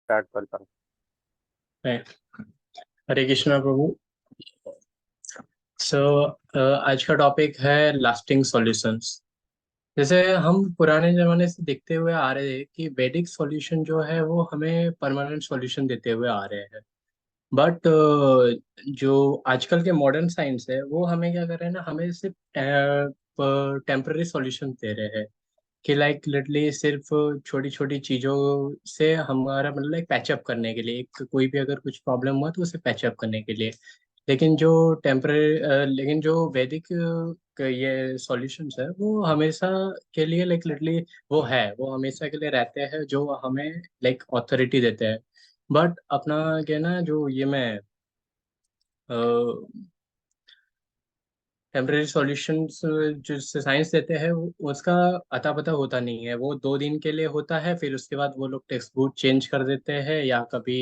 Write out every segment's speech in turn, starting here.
Start करता हूँ। है। हरे कृष्णा प्रभु। सो आज का टॉपिक है लास्टिंग सॉल्यूशंस। जैसे हम पुराने जमाने से देखते हुए आ रहे हैं कि वैदिक सॉल्यूशन जो है वो हमें परमानेंट सॉल्यूशन देते हुए आ रहे हैं। बट जो आजकल के मॉडर्न साइंस है वो हमें क्या कर रहे हैं ना, हमें सिर्फ टेम्पररी सॉल्यूशन दे रहे हैं। कि लाइक लिटरली सिर्फ छोटी छोटी चीजों से हमारा मतलब एक पैचअप करने के लिए, एक कोई भी अगर कुछ प्रॉब्लम हुआ तो उसे पैचअप करने के लिए। लेकिन जो लेकिन जो वैदिक ये सॉल्यूशंस है वो हमेशा के लिए लाइक लिटरली वो हमेशा के लिए रहते हैं, जो हमें लाइक ऑथोरिटी देते हैं। बट अपना क्या है ना, जो ये मैं टेम्पररी सॉल्यूशंस जो साइंस देते हैं उसका अता पता होता नहीं है। वो 2 दिन के लिए होता है, फिर उसके बाद वो लोग टेक्स्ट बुक चेंज कर देते हैं या कभी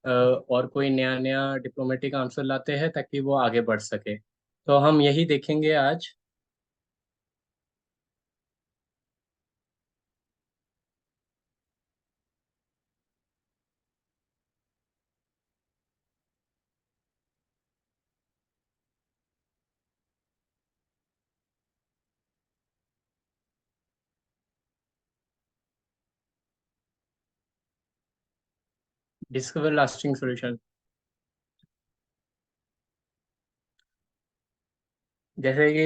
और कोई नया नया डिप्लोमेटिक आंसर लाते हैं ताकि वो आगे बढ़ सके। तो हम यही देखेंगे आज। Discover lasting solution. जैसे कि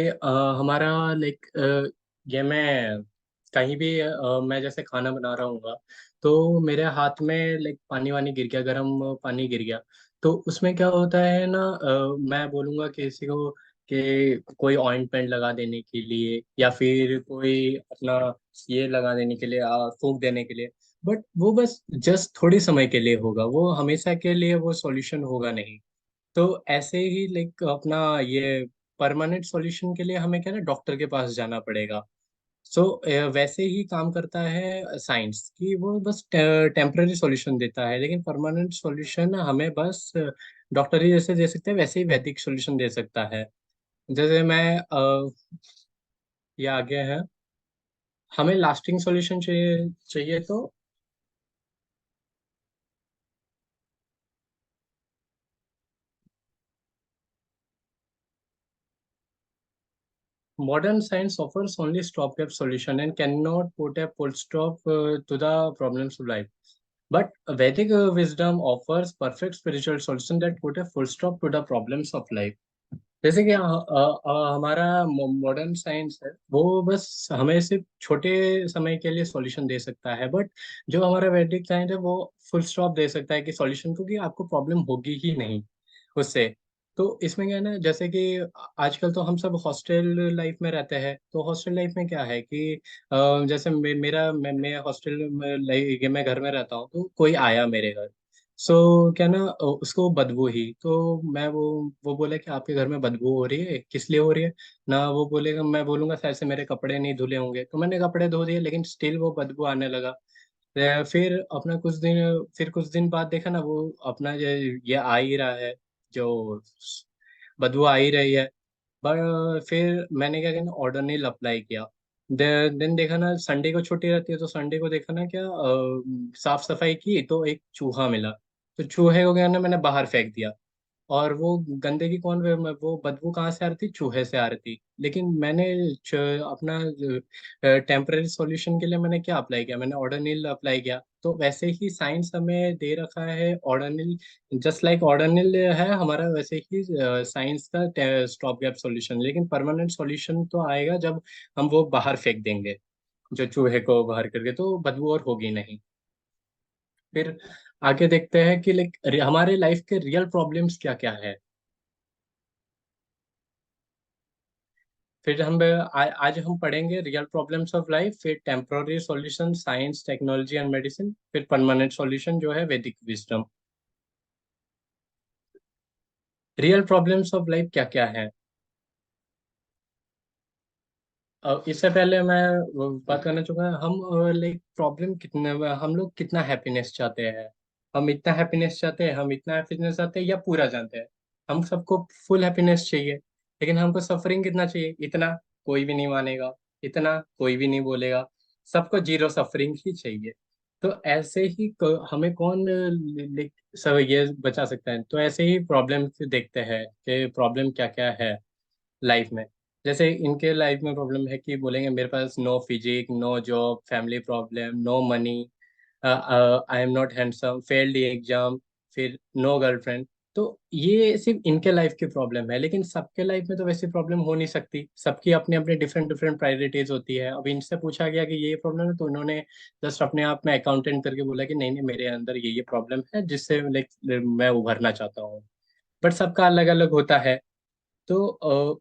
हमारा लाइक ये मैं कहीं भी मैं जैसे खाना बना रहा हूँ तो मेरे हाथ में लाइक पानी वानी गिर गया, गर्म पानी गिर गया। तो उसमें क्या होता है ना, मैं बोलूँगा किसी को कि कोई ऑइंटमेंट लगा देने के लिए या फिर कोई अपना ये लगा देने के लिए, फूंक देने के लिए। बट वो बस जस्ट थोड़ी समय के लिए होगा, वो हमेशा के लिए वो सॉल्यूशन होगा नहीं। तो ऐसे ही लाइक अपना ये परमानेंट सॉल्यूशन के लिए हमें क्या है ना, डॉक्टर के पास जाना पड़ेगा। सो वैसे ही काम करता है साइंस कि वो बस टेम्पररी सॉल्यूशन देता है, लेकिन परमानेंट सॉल्यूशन हमें बस डॉक्टर ही जैसे दे सकते हैं, वैसे ही वैदिक सॉल्यूशन दे सकता है। जैसे मैं ये आगे है, हमें लास्टिंग सॉल्यूशन चाहिए चाहिए तो modern science offers only stopgap solution and cannot put a full stop to the problems of life. But Vedic wisdom offers perfect spiritual solution that put a full stop to the problems of life. जैसे कि हमारा modern science है वो बस हमें सिर्फ छोटे समय के लिए सॉल्यूशन दे सकता है, बट जो हमारा वैदिक साइंस है वो फुल स्टॉप दे सकता है कि सॉल्यूशन को, कि आपको प्रॉब्लम होगी ही नहीं उससे। तो इसमें क्या है ना, जैसे कि आजकल तो हम सब हॉस्टल लाइफ में रहते हैं। तो हॉस्टल लाइफ में क्या है कि जैसे मैं हॉस्टल में मैं घर में रहता हूँ तो कोई आया मेरे घर। सो क्या ना, उसको बदबू ही तो मैं वो बोले कि आपके घर में बदबू हो रही है, किस लिए हो रही है ना। वो बोलेगा, मैं बोलूंगा शायद से मेरे कपड़े नहीं धुले होंगे, तो मैंने कपड़े धो दिए लेकिन स्टिल वो बदबू आने लगा। फिर अपना कुछ दिन बाद देखा ना, वो अपना ये आ ही रहा है, जो बदबू आ ही रही है। बट फिर मैंने क्या किया, ऑर्डर नील अप्लाई किया। देन देखा ना, संडे को छुट्टी रहती है तो संडे को देखा ना क्या, साफ सफाई की तो एक चूहा मिला। तो चूहे को क्या ना, मैंने बाहर फेंक दिया। और वो गंदगी वो बदबू कहाँ से आ रही थी, चूहे से आ रही थी। लेकिन मैंने अपना टेम्पररी सॉल्यूशन के लिए मैंने क्या अप्लाई किया, मैंने ऑर्डोनिल अप्लाई किया। तो वैसे ही साइंस हमें दे रखा है ऑर्डोनिल। जस्ट लाइक ऑर्डोनिल है हमारा, वैसे ही साइंस का स्टॉप गैप सॉल्यूशन। लेकिन परमानेंट सॉल्यूशन तो आएगा जब हम वो बाहर फेंक देंगे, जो चूहे को बाहर करके, तो बदबू और होगी नहीं। फिर आगे देखते हैं कि लाइक हमारे लाइफ के रियल प्रॉब्लम्स क्या क्या है। फिर आज हम पढ़ेंगे रियल प्रॉब्लम्स ऑफ लाइफ, फिर temporary solution science technology and medicine, फिर परमानेंट सॉल्यूशन जो है वैदिक wisdom. Real problems of life क्या क्या है। इससे पहले मैं बात करना चाहूंगा, हम लाइक प्रॉब्लम कितने, हम लोग कितना हैप्पीनेस चाहते हैं। हम इतना हैप्पीनेस चाहते हैं, हम इतना हैप्पीनेस चाहते हैं या पूरा जानते हैं। हम सबको फुल हैप्पीनेस चाहिए, लेकिन हमको सफरिंग कितना चाहिए, इतना कोई भी नहीं मानेगा, इतना कोई भी नहीं बोलेगा। सबको जीरो सफरिंग ही चाहिए। तो ऐसे ही हमें कौन सब ये बचा सकता है? तो ऐसे ही प्रॉब्लम देखते हैं कि प्रॉब्लम क्या क्या है लाइफ में। जैसे इनके लाइफ में प्रॉब्लम है कि बोलेंगे मेरे पास no physique, no job, family problem, no money, I am not handsome, failed exam, फिर नो गर्लफ्रेंड। तो ये सिर्फ इनके लाइफ की प्रॉब्लम है, लेकिन सबके लाइफ में तो वैसी प्रॉब्लम हो नहीं सकती। सबकी अपनी अपनी डिफरेंट डिफरेंट प्रायोरिटीज होती है। अब इनसे पूछा गया कि ये प्रॉब्लम है, तो उन्होंने जस्ट अपने आप में अकाउंटेंट करके बोला कि नहीं नहीं, मेरे अंदर ये प्रॉब्लम है जिससे लाइक मैं उभरना चाहता हूँ। बट सबका अलग अलग होता है। तो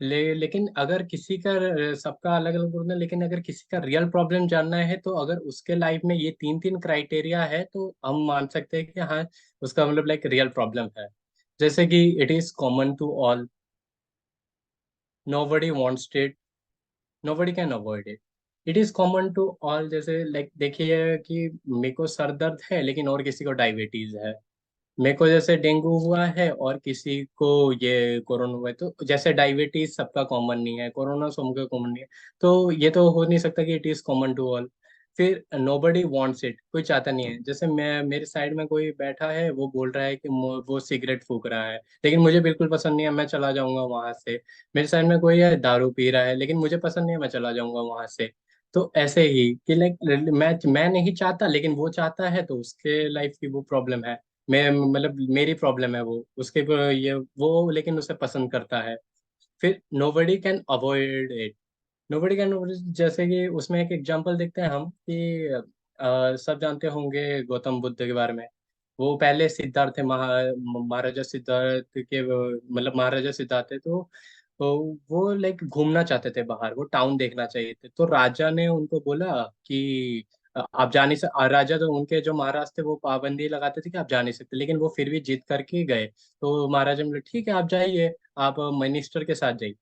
लेकिन अगर किसी का सबका अलग अलग होना, लेकिन अगर किसी का रियल प्रॉब्लम जानना है तो अगर उसके लाइफ में ये तीन तीन क्राइटेरिया है तो हम मान सकते हैं कि हाँ, उसका मतलब लाइक रियल प्रॉब्लम है। जैसे कि it is common to all, nobody wants it, nobody can avoid it, it is common to all. जैसे लाइक देखिए कि मेरे को सर दर्द है लेकिन और किसी को डायबिटीज है, मेरे को जैसे डेंगू हुआ है और किसी को ये कोरोना हुआ है। तो जैसे डायबिटीज सबका कॉमन नहीं है, कोरोना सबका कॉमन नहीं है, तो ये तो हो नहीं सकता कि it is common to all. फिर नोबडी वांट्स इट, कोई चाहता नहीं है। जैसे मैं, मेरे साइड में कोई बैठा है, वो बोल रहा है कि वो सिगरेट फूक रहा है, लेकिन मुझे बिल्कुल पसंद नहीं है, मैं चला जाऊंगा वहां से। मेरे साइड में कोई है दारू पी रहा है, लेकिन मुझे पसंद नहीं है, मैं चला जाऊंगा वहां से। तो ऐसे ही कि लाइक मैं नहीं चाहता लेकिन वो चाहता है, तो उसके लाइफ की वो प्रॉब्लम है। मैं मतलब मेरी प्रॉब्लम है, वो उसके ये वो लेकिन उसे पसंद करता है। फिर nobody can avoid it, nobody can. जैसे कि उसमें एक एग्जांपल देखते हैं हम कि सब जानते होंगे गौतम बुद्ध के बारे में। वो पहले सिद्धार्थ थे, महाराजा सिद्धार्थ के मतलब महाराजा सिद्धार्थ थे। तो वो लाइक घूमना चाहते थे बाहर, वो टाउन देखना चाहिए थे। तो राजा ने उनको बोला कि आप जा नहीं सकते। राजा तो उनके जो महाराज थे वो पाबंदी लगाते थे कि आप जा नहीं सकते, लेकिन वो फिर भी जिद करके गए। तो महाराजा ने बोले ठीक है आप जाइए, आप मिनिस्टर के साथ जाइए।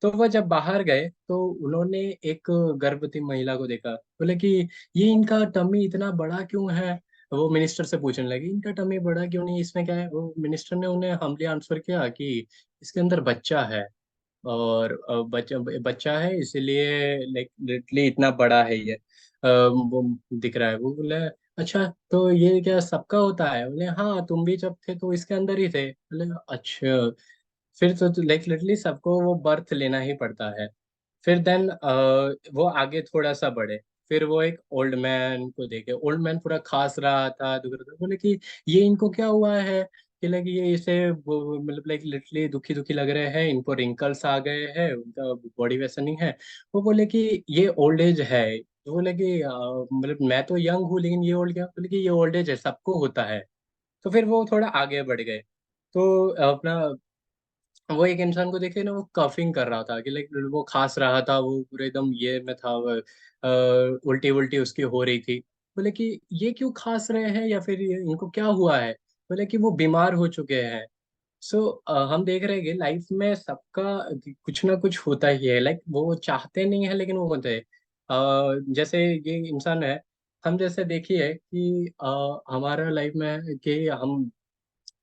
तो वह जब बाहर गए तो उन्होंने एक गर्भवती महिला को देखा। बोले कि ये इनका टमी इतना बड़ा क्यों है? वो मिनिस्टर से पूछने लगे इनका टमी बड़ा क्यों नहीं, इसमें क्या है? वो मिनिस्टर ने उन्हें हम्बली आंसर किया कि इसके अंदर बच्चा है, और बच्चा बच्चा है इसीलिए लाइक लिटरली इतना बड़ा है ये, वो दिख रहा है। वो बोले अच्छा तो ये क्या सबका होता है? बोले हाँ, तुम भी जब थे तो इसके अंदर ही थे। बोले अच्छा, फिर तो लाइक लिटरली सबको वो बर्थ लेना ही पड़ता है। फिर देन वो आगे थोड़ा सा बढ़े, फिर वो एक ओल्ड मैन को देखे। ओल्ड मैन पूरा खास रहा था, दुख रहा था। बोले कि ये इनको क्या हुआ है कि लाइक ये इसे मतलब लाइक लिटरली दुखी दुखी लग रहे हैं, इनको रिंकल्स आ गए हैं, उनका बॉडी वैसा नहीं है। वो बोले कि ये ओल्ड एज है। तो बोले कि मतलब मैं तो यंग हूँ लेकिन ये ओल्ड क्या? बोले कि ये ओल्ड एज है, सबको होता है। तो फिर वो थोड़ा आगे बढ़ गए। तो अपना वो एक इंसान को देखे ना, वो कफिंग कर रहा था कि लाइक वो खांस रहा था, वो पूरे एकदम ये में था, उल्टी उल्टी उसकी हो रही थी। बोले कि ये क्यों खांस रहे हैं, या फिर इनको क्या हुआ है? बोले कि वो बीमार हो चुके हैं। सो हम देख रहे हैं कि लाइफ में सबका कुछ ना कुछ होता ही है। लाइक वो चाहते नहीं है लेकिन वो होते हैं। जैसे ये इंसान है, हम जैसे देखिए कि हमारा लाइफ में है कि हम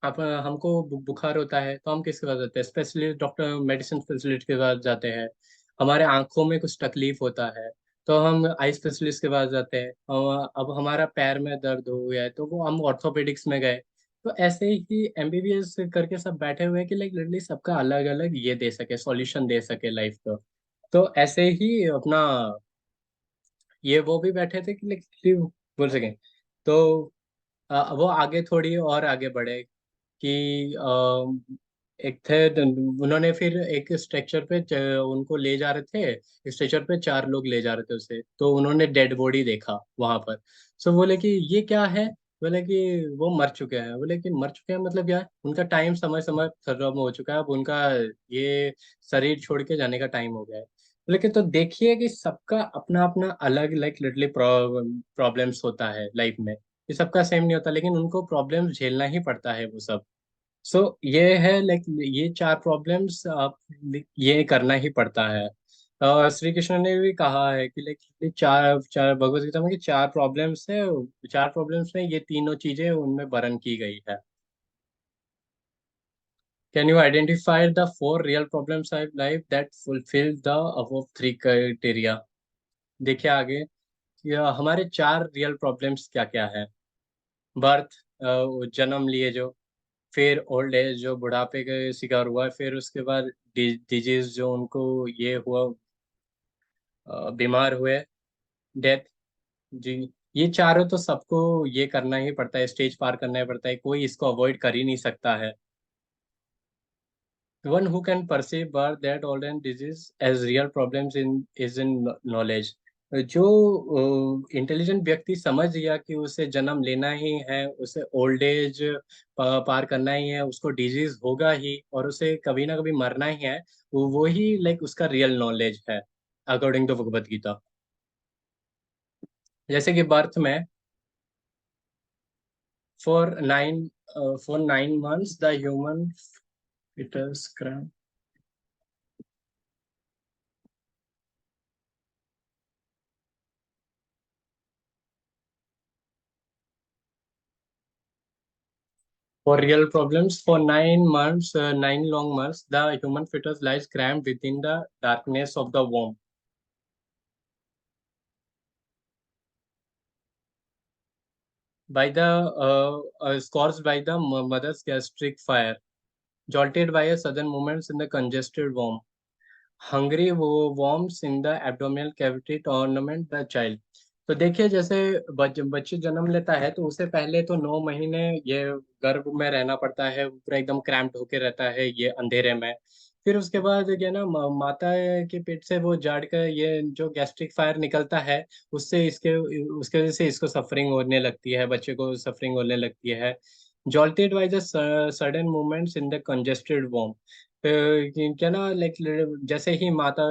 आप हमको बुखार होता है तो हम किसके पास जाते हैं? स्पेशलिस्ट डॉक्टर, मेडिसिन स्पेशलिस्ट के पास जाते हैं। हमारे आंखों में कुछ तकलीफ होता है तो हम आई स्पेशलिस्ट के पास जाते हैं। अब हमारा पैर में दर्द हो गया है तो वो हम ऑर्थोपेडिक्स में गए। तो ऐसे ही एमबीबीएस करके सब बैठे हुए हैं कि लाइक लिटरली सबका अलग अलग ये दे सके, सॉल्यूशन दे सके लाइफ का। तो ऐसे ही अपना ये वो भी बैठे थे कि लाइक बोल सके। तो वो आगे थोड़ी और आगे बढ़े कि एक थे, उन्होंने फिर एक स्ट्रक्चर पे उनको ले जा रहे थे, स्ट्रक्चर पे चार लोग ले जा रहे थे उसे, तो उन्होंने डेड बॉडी देखा वहां पर। सो बोले कि ये क्या है? बोले कि वो मर चुके हैं। बोले कि मर चुके हैं मतलब क्या है? उनका टाइम समय समय खत्म हो चुका है, अब उनका ये शरीर छोड़ के जाने का टाइम हो गया है। लेकिन तो देखिए कि सबका अपना अपना अलग लाइक लिटरली प्रॉब्लम्स होता है लाइफ में। ये सबका सेम नहीं होता, लेकिन उनको प्रॉब्लम्स झेलना ही पड़ता है वो सब। सो ये है लाइक ये चार प्रॉब्लम्स आप ये करना ही पड़ता है। श्री कृष्ण ने भी कहा है कि लाइक चार चार भगवत गीता में कि चार प्रॉब्लम्स है, चार प्रॉब्लम्स में ये तीनों चीजें उनमें वर्णन की गई है। Can you identify the four real problems of life that fulfil the above three criteria? देखिए आगे कि हमारे चार रियल प्रॉब्लम्स क्या क्या है। बर्थ, जन्म लिए जो, फिर ओल्ड एज जो बुढ़ापे के शिकार हुआ, फिर उसके बाद डिजीज जो उनको ये हुआ, बीमार हुए, डेथ। जी, ये चारों तो सबको ये करना ही पड़ता है, स्टेज पार करना ही पड़ता है, कोई इसको अवॉइड कर ही नहीं सकता है। One who can perceive birth, that old and disease as real problems in is in knowledge. जो इंटेलिजेंट व्यक्ति समझ गया कि उसे जन्म लेना ही है, उसे ओल्ड एज पार करना ही है, उसको डिजीज होगा ही और उसे कभी ना कभी मरना ही है, वो ही लाइक उसका रियल नॉलेज है, अकॉर्डिंग टू भगवत गीता। जैसे कि बर्थ में, for nine for 9 months the human fetus cramp. For real problems, for 9 months, 9 long months, the human fetus lies cramped within the darkness of the womb by the caused by the mother's gastric fire, jolted by a sudden movements in the congested womb. Hungry वो worms in the abdominal cavity to ornament the child. तो देखिए जैसे बच्चे जन्म लेता है तो उसे पहले तो 9 महीने ये गर्भ में रहना पड़ता है, पूरा एकदम क्रैम्प्ड होके रहता है ये अंधेरे में। फिर उसके बाद क्या ना, माता के पेट से वो जाड़ का ये जो गैस्ट्रिक फायर निकलता है, उससे इसके उसके वजह से इसको सफरिंग होने लगती है, बच्चे को सफरिंग होने लगती है। Jolted by the sudden movements in the congested वॉर्म। क्या ना लाइक, जैसे ही माता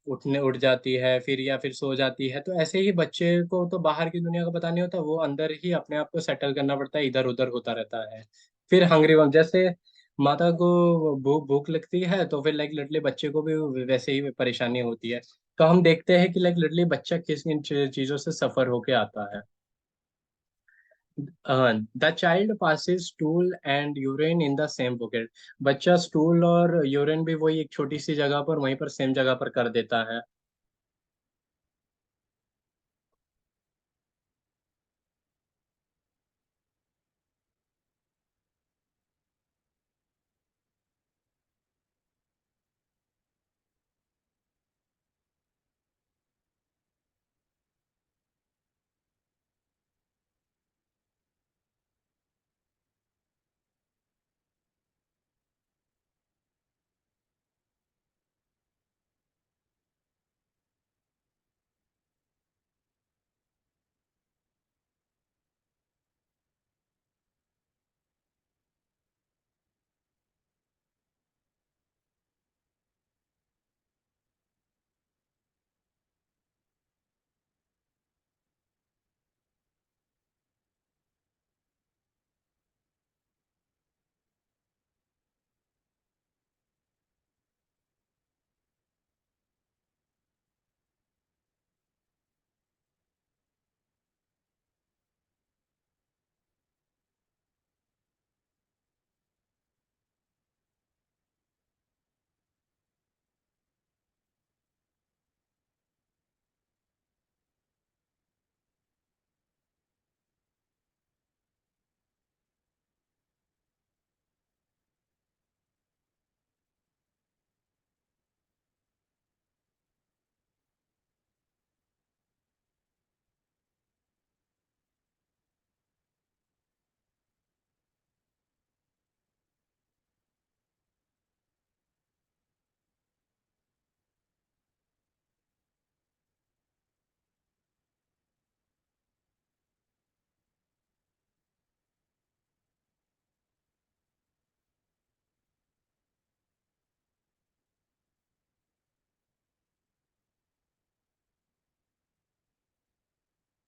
उठ जाती है फिर या फिर सो जाती है, तो ऐसे ही बच्चे को तो बाहर की दुनिया का पता नहीं होता, वो अंदर ही अपने आप को सेटल करना पड़ता है, इधर उधर होता रहता है। फिर हंग्री वंग, जैसे माता को भूख लगती है तो फिर लाइक लिटरली बच्चे को भी वैसे ही परेशानी होती है। तो हम देखते हैं कि लाइक लिटरली बच्चा किस किन चीजों से सफर होके आता है। The child passes stool and urine in the same pocket. बच्चा स्टूल और यूरिन भी वही एक छोटी सी जगह पर, वहीं पर सेम जगह पर कर देता है।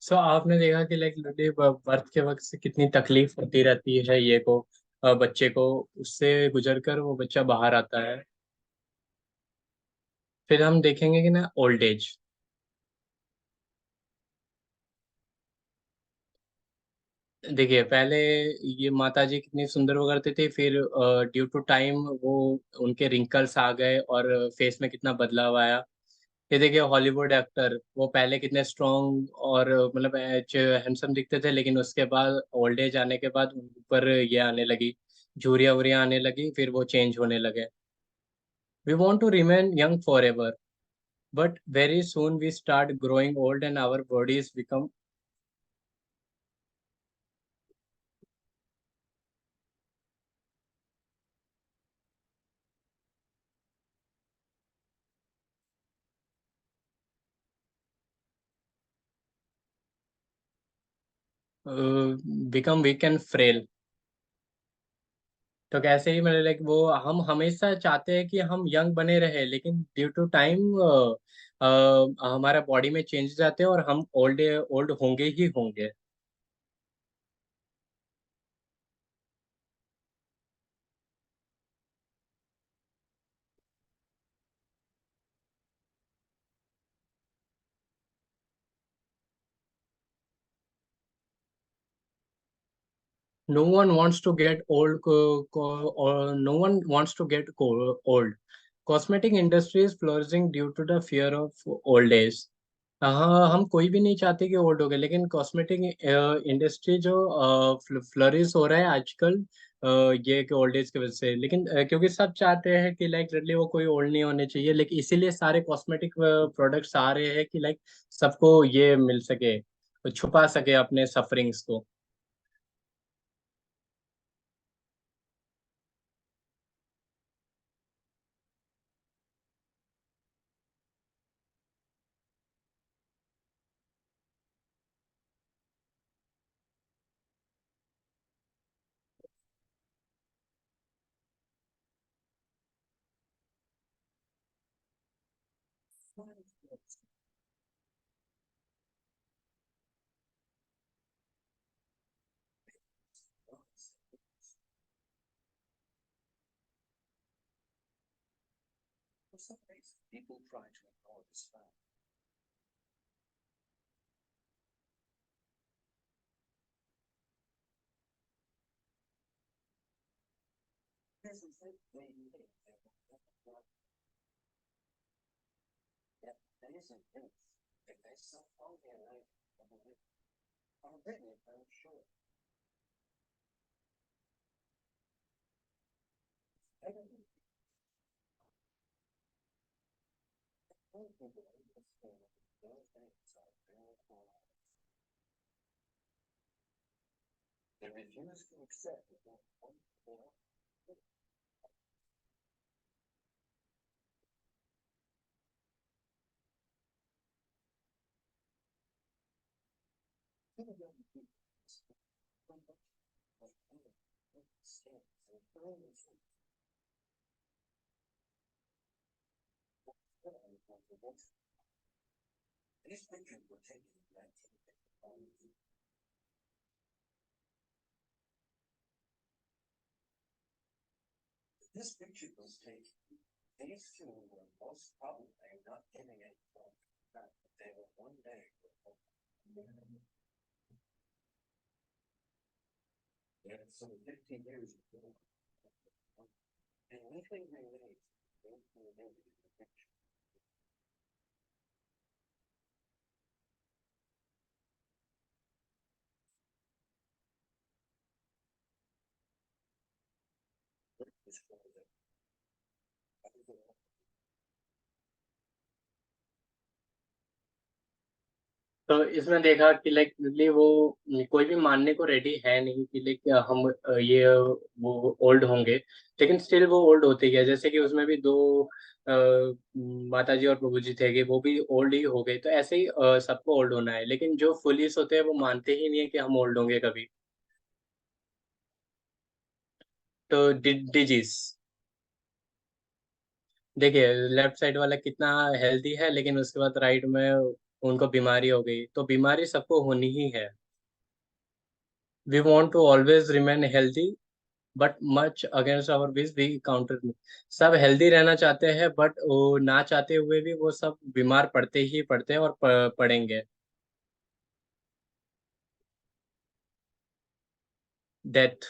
सो आपने देखा कि लाइक लिटरली बर्थ के वक्त से कितनी तकलीफ होती रहती है ये को, बच्चे को, उससे गुजर कर वो बच्चा बाहर आता है। फिर हम देखेंगे कि ना ओल्ड एज। देखिए पहले ये माता जी कितनी सुंदर हुआ करते थे, फिर ड्यू टू टाइम वो उनके रिंकल्स आ गए और फेस में कितना बदलाव आया। फिर देखिए हॉलीवुड एक्टर वो पहले कितने स्ट्रॉन्ग और मतलब हैंडसम दिखते थे, लेकिन उसके बाद ओल्ड एज आने के बाद उन पर ये आने लगी, झुर्रियाँ वुरियाँ आने लगी, फिर वो चेंज होने लगे। We want to remain young forever, but very soon we start growing old and our bodies become become weak and frail। तो कैसे ही मतलब लाइक वो हम हमेशा चाहते हैं कि हम यंग बने रहे, लेकिन ड्यू टू टाइम हमारा बॉडी में चेंजेस आते हैं और हम ओल्ड ओल्ड होंगे ही होंगे। No one wants to get old, or no one wants to get old. Cosmetic industry is flourishing due to the fear of old age। हाँ, हम कोई भी नहीं चाहते कि ओल्ड हो गए, लेकिन कॉस्मेटिक इंडस्ट्री जो फ्लरिश हो रहा है आजकल, ये कि ओल्ड एज की वजह से। लेकिन क्योंकि सब चाहते हैं कि लाइक रेडली वो कोई ओल्ड नहीं होने चाहिए, लेकिन इसीलिए सारे कॉस्मेटिक प्रोडक्ट्स आ रहे हैं कि लाइक सबको ये मिल सके, छुपा सके अपने सफरिंग्स को। तो इसमें देखा कि लाइक लिटरली वो कोई भी मानने को रेडी है नहीं कि लाइक हम ये वो ओल्ड होंगे, लेकिन स्टिल वो ओल्ड होते गए। जैसे कि उसमें भी दो माता जी और प्रभु जी थे कि वो भी ओल्ड ही हो गए, तो ऐसे ही सबको ओल्ड होना है, लेकिन जो फुलिस होते हैं वो मानते ही नहीं है कि हम ओल्ड होंगे कभी। तो डिजीज देखिए, लेफ्ट साइड वाला कितना हेल्दी है, लेकिन उसके बाद राइट में उनको बीमारी हो गई, तो बीमारी सबको होनी ही है। We want to always remain healthy, but much against our wish we counter. सब हेल्दी रहना चाहते हैं, बट वो ना चाहते हुए भी वो सब बीमार पड़ते ही पड़ते हैं और पड़ेंगे। death.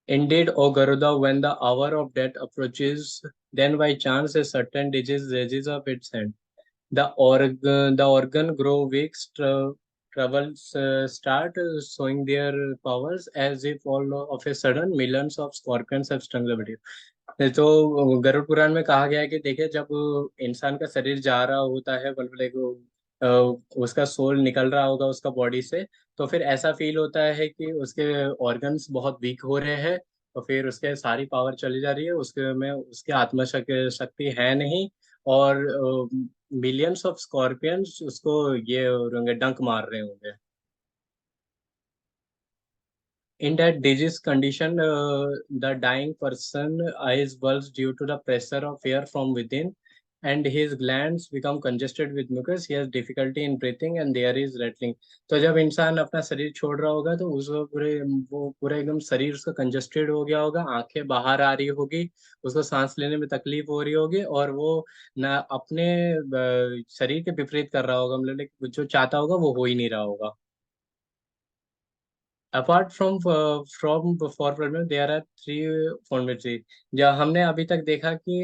Indeed, O Garuda, when the hour of death approaches, then by chance a certain disease raises up its head. The organ grow weak, troubles start showing their powers as if all of a sudden millions of scorpions have strung the body. तो गरुड़ पुराण में कहा गया है कि देखिए जब इंसान का शरीर जा रहा होता है मतलब उसका सोल निकल रहा होगा उसका बॉडी से, तो फिर ऐसा फील होता है कि उसके ऑर्गन्स बहुत वीक हो रहे हैं, तो फिर उसके सारी पावर चली जा रही है, उसके में उसकी आत्मशक्ति है नहीं, और मिलियंस ऑफ स्कॉर्पियंस उसको ये होंगे डंक मार रहे होंगे. In that disease condition, the dying person eyes bulge due to the pressure of air from within, and his glands become congested with mucus. He has difficulty in breathing, and there is rattling. तो जब इंसान अपना शरीर छोड़ रहा होगा तो उसको वो पूरा एकदम शरीर उसका कंजेस्टेड हो गया होगा, आंखें बाहर आ रही होगी, उसको सांस लेने में तकलीफ हो रही होगी, और वो ना अपने शरीर के विपरीत कर रहा होगा, मतलब जो चाहता होगा वो हो ही नहीं रहा होगा. Apart from four problem there are three formatory. जो हमने अभी तक देखा कि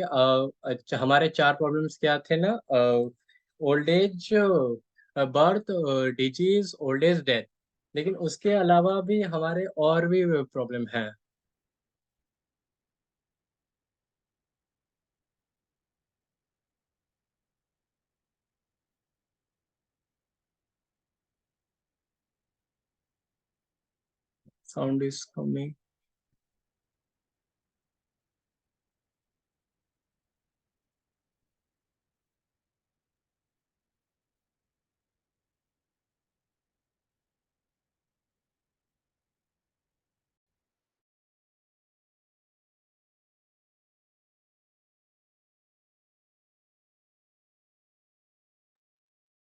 हमारे चार प्रॉब्लम्स क्या थे ना, old age, birth, disease, old age, death. लेकिन उसके अलावा भी हमारे और भी प्रॉब्लम है. Sound is coming.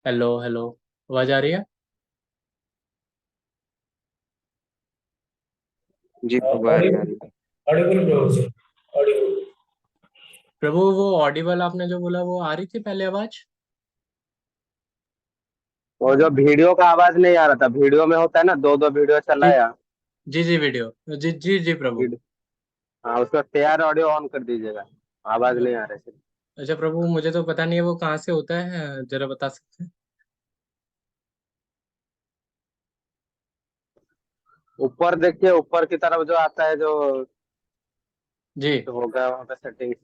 Hello hello, आवाज आ रही है? जी प्रभु, आ रही है। ऑडिबल प्रभु जी, ऑडिबल. प्रभु वो ऑडिबल आपने जो बोला वो आ रही थी पहले आवाज? वो जो वीडियो का आवाज नहीं आ रहा था, वीडियो में होता है ना, दो दो वीडियो चल जी रहा है। जी जी वीडियो, जी जी जी प्रभु. हाँ, उसका शेयर ऑडियो ऑन कर दीजिएगा, आवाज नहीं आ रहा है। अच्छा प्रभु, मुझे तो पता नहीं है वो कहाँ से होता है, जरा बता सकते हैं? ऊपर देखिए, ऊपर की तरफ जो आता है, जो जी होगा वहाँ पे सेटिंग्स,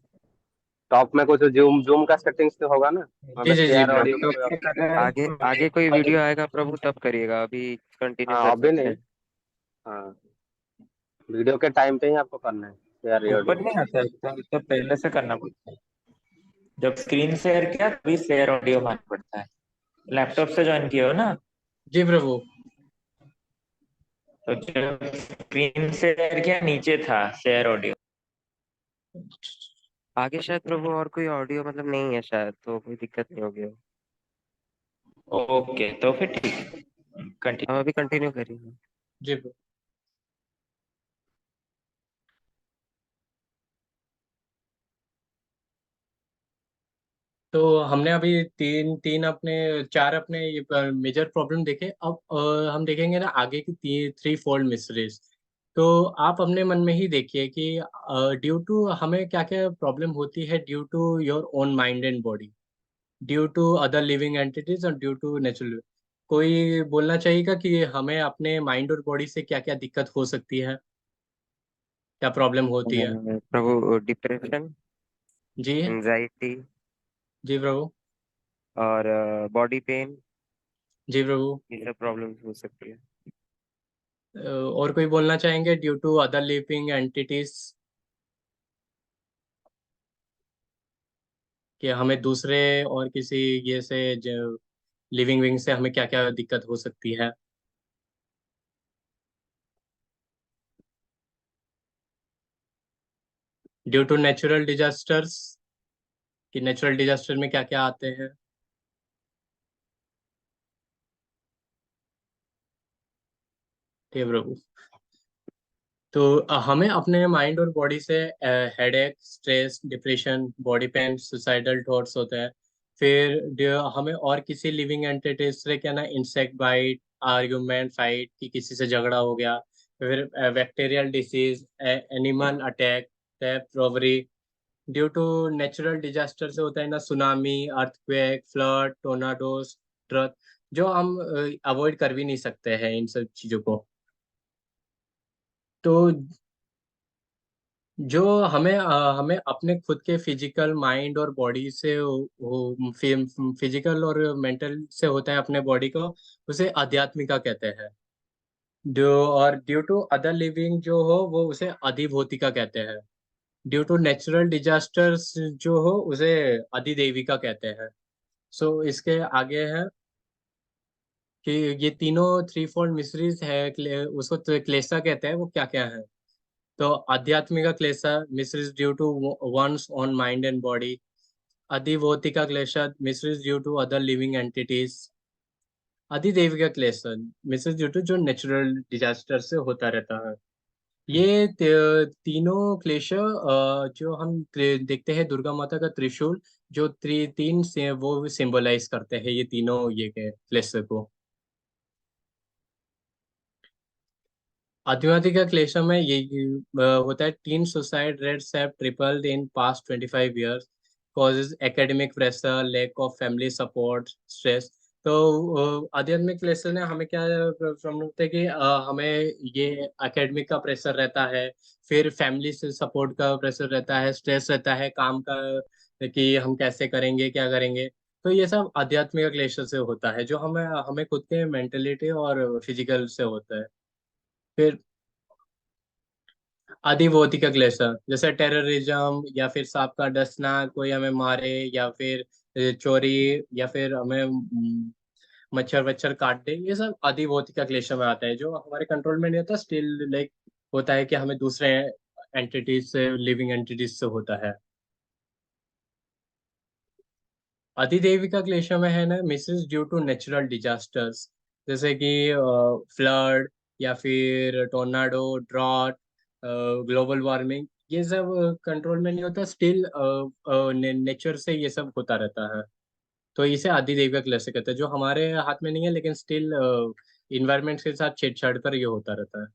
टॉप में कुछ जूम जूम का सेटिंग्स तो होगा ना, वहाँ जी पे जी जी शेयर प्रभु. ऑडियो का कोई ऑप्शन। आगे आगे कोई वीडियो आएगा प्रभु तब करिएगा, अभी कंटिन्यू हाँ कर अभी सकते नहीं। हैं. हाँ, वीडियो के टाइम पे ही आपको करना है शेयर ऊपर ऑडियो। नहीं आता है तो पहले से करना पड़ता है. जब स्क्रीन शेयर किया तभी शेयर ऑडियो मानना पड़ता है. लैपटॉप से ज्वाइन किया हो ना, जी प्रभु. तो जब स्क्रीन शेयर किया नीचे था शेयर ऑडियो. आगे शायद प्रभु और कोई ऑडियो मतलब नहीं है शायद, तो कोई दिक्कत नहीं होगी. ओके तो फिर ठीक है, कंटिन्यू, अभी कंटिन्यू करिए. जी प्रभु. तो हमने अभी तीन तीन अपने चार अपने ये मेजर प्रॉब्लम देखे. अब हम देखेंगे ना आगे की थ्री फोल्ड मिस्ट्रीज. तो आप अपने मन में ही देखिए कि ड्यू टू हमें क्या क्या प्रॉब्लम होती है, due to your own mind and body, due to other living entities और ड्यू टू नेचुरल. कोई बोलना चाहिएगा कि हमें अपने माइंड और बॉडी से क्या क्या दिक्कत हो सकती है, क्या प्रॉब्लम होती है? प्रभु डिप्रेशन, जी एंजाइटी जी प्रभु. और बॉडी पेन, जी प्रभु. ये सब प्रॉब्लम्स हो सकती है. और कोई बोलना चाहेंगे due to other living entities, कि हमें दूसरे और किसी ये से लिविंग विंग से हमें क्या क्या दिक्कत हो सकती है? ड्यू टू नेचुरल डिजास्टर्स, कि नेचुरल डिजास्टर में क्या क्या आते हैं? ठीक है प्रभु. तो हमें अपने माइंड और बॉडी से headache, stress, depression, body pain, suicidal thoughts होते हैं. फिर हमें और किसी लिविंग एंटिटी से क्या ना, इंसेक्ट बाइट, आर्गुमेंट, फाइट कि किसी से झगड़ा हो गया, फिर bacterial disease, animal attack, theft, robbery. Due to natural disaster से होता है ना, tsunami, earthquake, flood, tornadoes, drug, जो हम अवॉइड कर भी नहीं सकते हैं इन सब चीजों को। तो जो हमें अपने खुद के फिजिकल माइंड और बॉडी से फिजिकल और मेंटल से होता है अपने बॉडी को, उसे आध्यात्मिका कहते हैं। ड्यू टू अदर लिविंग जो हो वो उसे अधिभौतिका कहते हैं। ड्यू टू नेचुरल डिजास्टर्स जो हो उसे अधिदेविका कहते हैं। सो इसके आगे है कि ये तीनों थ्री फोल्ड मिस्ट्रीज है, उसको क्लेशा कहते हैं, वो क्या क्या है। तो आध्यात्मिका क्लेशा, miseries due to one's on mind and body. अधिभौतिका क्लेशा, miseries due to other living entities. अधिदेविका क्लेशा, मिस्ट्रीज ड्यू टू जो नेचुरल डिजास्टर से होता रहता है। ये तीनों क्लेशर जो हम देखते हैं दुर्गा माता का त्रिशूल, जो तीन से वो सिंबलाइज करते हैं ये तीनों ये के क्लेशर को। आध्यात्मिक क्लेशर में ये होता है, tin suicide rates have tripled in past 25 years, causes academic pressure, lack of family support, stress। तो आध्यात्मिक क्लेशर ने हमें क्या प्रॉब्लम होता है कि हमें ये एकेडमिक का प्रेशर रहता है, फिर फैमिली से सपोर्ट का प्रेशर रहता है, स्ट्रेस रहता है काम का कि हम कैसे करेंगे क्या करेंगे। तो ये सब आध्यात्मिक क्लेशर से होता है, जो हमें हमें खुद के मेंटलिटी और फिजिकल से होता है। फिर आदि भौतिक क्लेशर, जैसे टेररिज्म या फिर सांप का डसना, कोई हमें मारे, या फिर चोरी, या फिर हमें मच्छर वच्छर काट दे, ये सब आदि भौतिक क्लेशर में आता है, जो हमारे कंट्रोल में नहीं होता, स्टिल लाइक होता है कि हमें दूसरे एंटिटीज से, लिविंग एंटिटीज से होता है। अधिदेवी का क्लेशर में है ना, miseries due to natural disasters, जैसे कि फ्लड, या फिर टोर्नाडो, ड्रॉट, ग्लोबल वार्मिंग, ये सब कंट्रोल में नहीं होता, स्टिल नेचर से ये सब होता रहता है। तो इसे अधिदेवी का क्लेशर कहते हैं, जो हमारे हाथ में नहीं है लेकिन स्टिल इन्वायरमेंट के साथ छेड़छाड़ कर ये होता रहता है।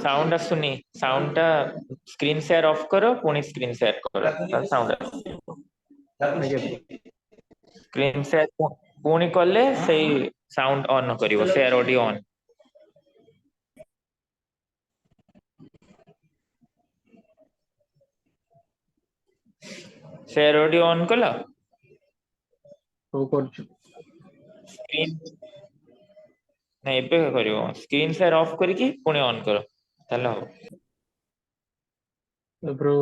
साउंड आसुनी, साउंड टा स्क्रीन शेयर ऑफ करो, पुणी स्क्रीन शेयर करो, साउंड आगे ब्रो। स्क्रीन शेयर पुणी कले सेही साउंड ऑन करिवो, share audio on. Share audio on कला, तो कर स्क्रीन नहीं एबे करिवो, स्क्रीन शेयर ऑफ करिकी पुणी ऑन करो ताले हो। ब्रो।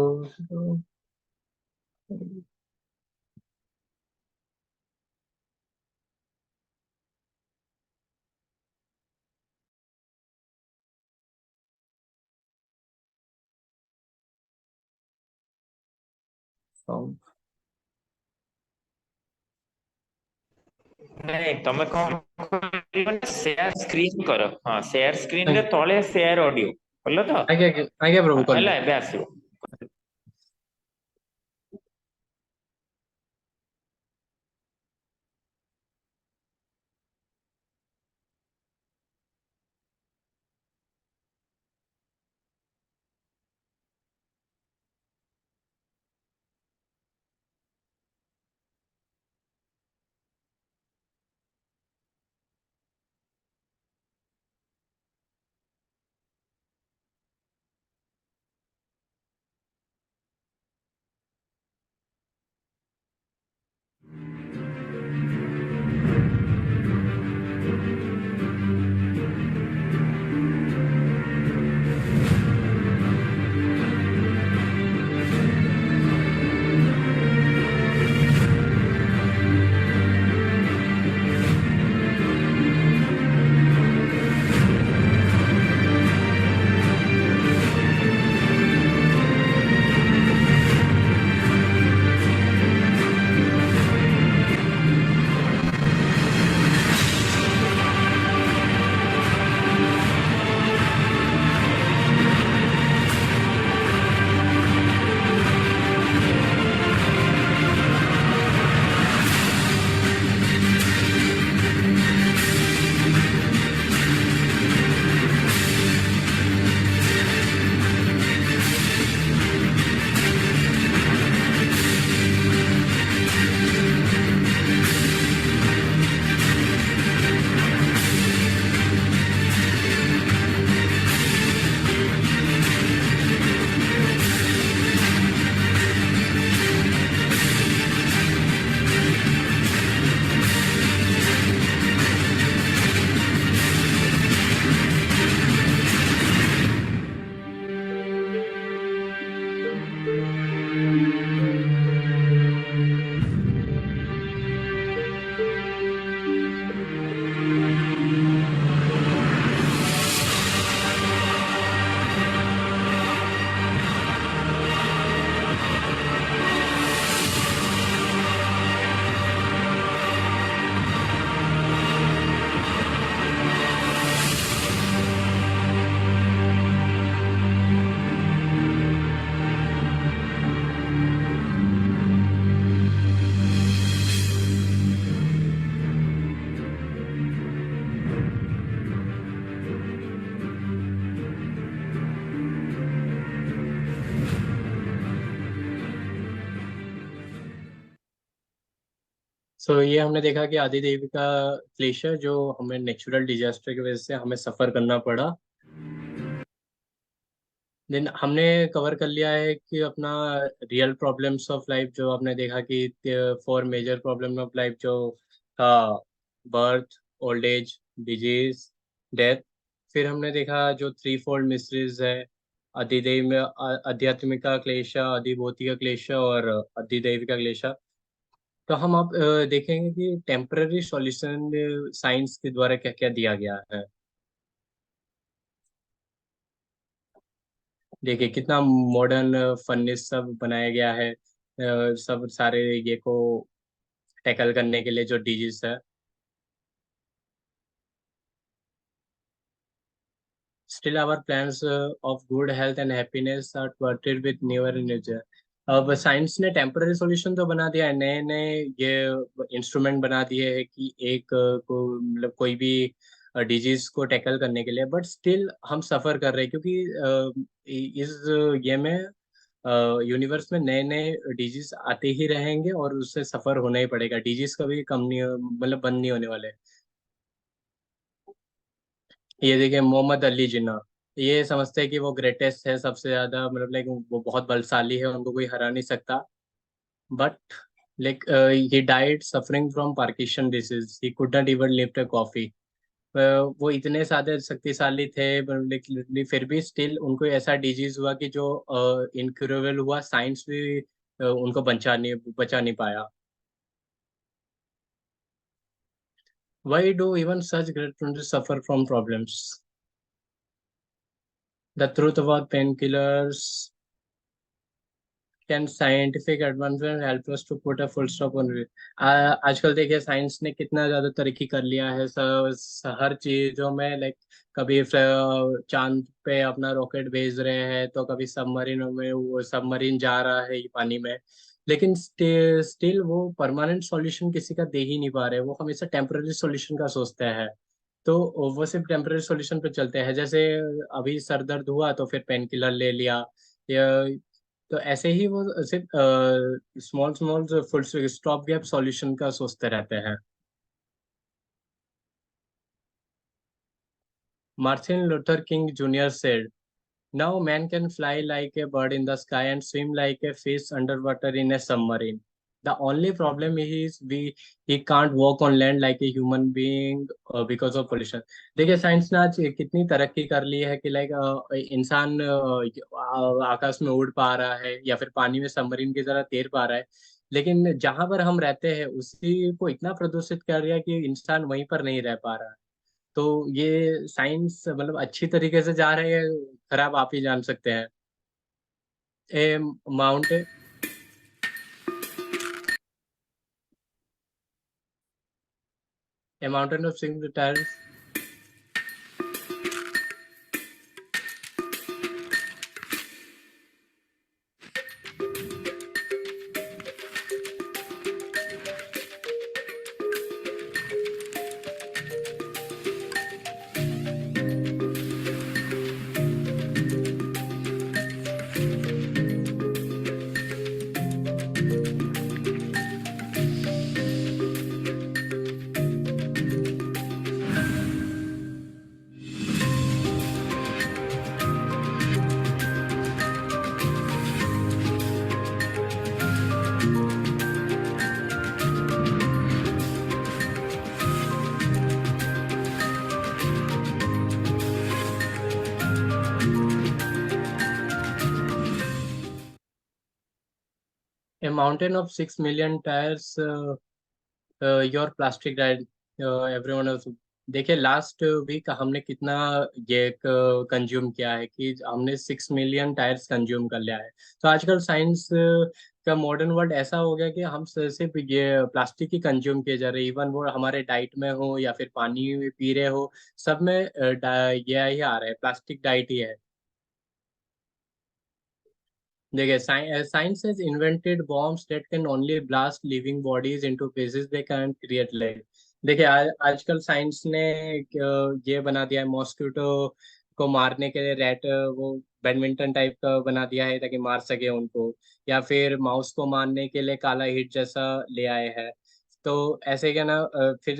साउंड नहीं तमे कौन शेयर स्क्रीन करो, हाँ शेयर स्क्रीन रे तले शेयर ऑडियो बोलो तो आगे आगे आगे ब्रो कर हला ले। एबे आसीबो। सो ये हमने देखा कि आदि देवी का ग्लेशियर जो हमें नेचुरल डिजास्टर की वजह से हमें सफर करना पड़ा। देन हमने कवर कर लिया है कि अपना रियल प्रॉब्लम्स ऑफ लाइफ, जो आपने देखा कि 4 मेजर प्रॉब्लम ऑफ लाइफ जो था, birth, old age, disease, death. फिर हमने देखा जो 3 फोल्ड मिस्ट्रीज है, अधिदेव में आध्यात्मिका क्लेशा, अधिभौतिका क्लेशा और अधिदैविका क्लेशा। तो हम आप देखेंगे कि टेम्पररी सॉल्यूशन साइंस के द्वारा क्या क्या दिया गया है। देखिए कितना मॉडर्न फर्निश सब बनाया गया है, सब सारे ये को टैकल करने के लिए जो डिजीज है। Still our plans of good health and happiness are thwarted with newer energy. अब साइंस ने टेम्पररी सॉल्यूशन तो बना दिया है, नए नए ये इंस्ट्रूमेंट बना दिए हैं कि एक को मतलब कोई भी डिजीज को टैकल करने के लिए, बट स्टिल हम सफर कर रहे हैं क्योंकि इस ये में यूनिवर्स में नए नए डिजीज आते ही रहेंगे और उससे सफर होना ही पड़ेगा। डिजीज कभी कम नहीं मतलब बंद नहीं होने वाले। ये देखिए मोहम्मद अली जिन्ना, ये समझते हैं कि वो ग्रेटेस्ट है सबसे ज्यादा, मतलब लाइक वो बहुत बलशाली है, उनको कोई हरा नहीं सकता। But like he died suffering from Parkinson disease, he could not even lift a coffee. वो इतने ज्यादा शक्तिशाली थे, लेकिन फिर भी स्टिल उनको ऐसा डिजीज हुआ कि जो इनक्यूरेबल हुआ, साइंस भी उनको बचा नहीं पाया। Why do even such great countries suffer from problems? The truth about painkillers, can scientific advancement help us to put a full stop on it? आजकल देखिए साइंस ने कितना ज्यादा तरक्की कर लिया है, हर चीजों में, लाइक कभी चांद पे अपना रॉकेट भेज रहे हैं, तो कभी सबमरीनों में वो सबमरीन जा रहा है पानी में। लेकिन स्टिल वो परमानेंट सॉल्यूशन किसी का दे ही नहीं पा रहे, वो हमेशा टेम्पररी सॉल्यूशन का सोचते हैं। तो वो सिर्फ टेम्पररी सॉल्यूशन पे चलते हैं, जैसे अभी सर दर्द हुआ तो फिर पेन किलर ले लिया, या तो ऐसे ही वो सिर्फ small small full stop gap solution का सोचते रहते हैं। Martin Luther king junior said, now man can fly like a bird in the sky and swim like a fish underwater in a submarine. The only problem is he can't walk on land like a human being because of pollution. देखिए science ने आज कितनी तरक्की कर ली है कि like इंसान आकाश में उड़ पा रहा है या फिर पानी में सबमरीन की तरह तैर पा रहा है, लेकिन जहां पर हम रहते हैं उसी को इतना प्रदूषित कर दिया कि इंसान वहीं पर नहीं रह पा रहा है। तो ये साइंस मतलब अच्छी तरीके से जा रहे हैं, खराब आप ही जान सकते हैं। A mount a mountain of sing tyres. A mountain of 6 million tyres, your plastic diet, everyone. देखिए लास्ट वीक हमने कितना ये कंज्यूम किया है कि हमने 6 million टायर्स कंज्यूम कर लिया है। तो आजकल साइंस का मॉडर्न वर्ल्ड ऐसा हो गया कि हम सिर्फ ये प्लास्टिक ही कंज्यूम किए जा रहे हैं, इवन वो हमारे डाइट में हो या फिर पानी में पी रहे हो, सब में ये ही आ रहा है, प्लास्टिक डाइट ही है। देखिए science has invented bombs that can only blast living bodies into pieces, they can create life. देखिए आजकल साइंस ने ये बना दिया है, मॉस्किटो को मारने के लिए रैट वो बैडमिंटन टाइप का बना दिया है ताकि मार सके उनको, या फिर माउस को मारने के लिए काला हिट जैसा ले आए हैं। तो ऐसे क्या ना फिर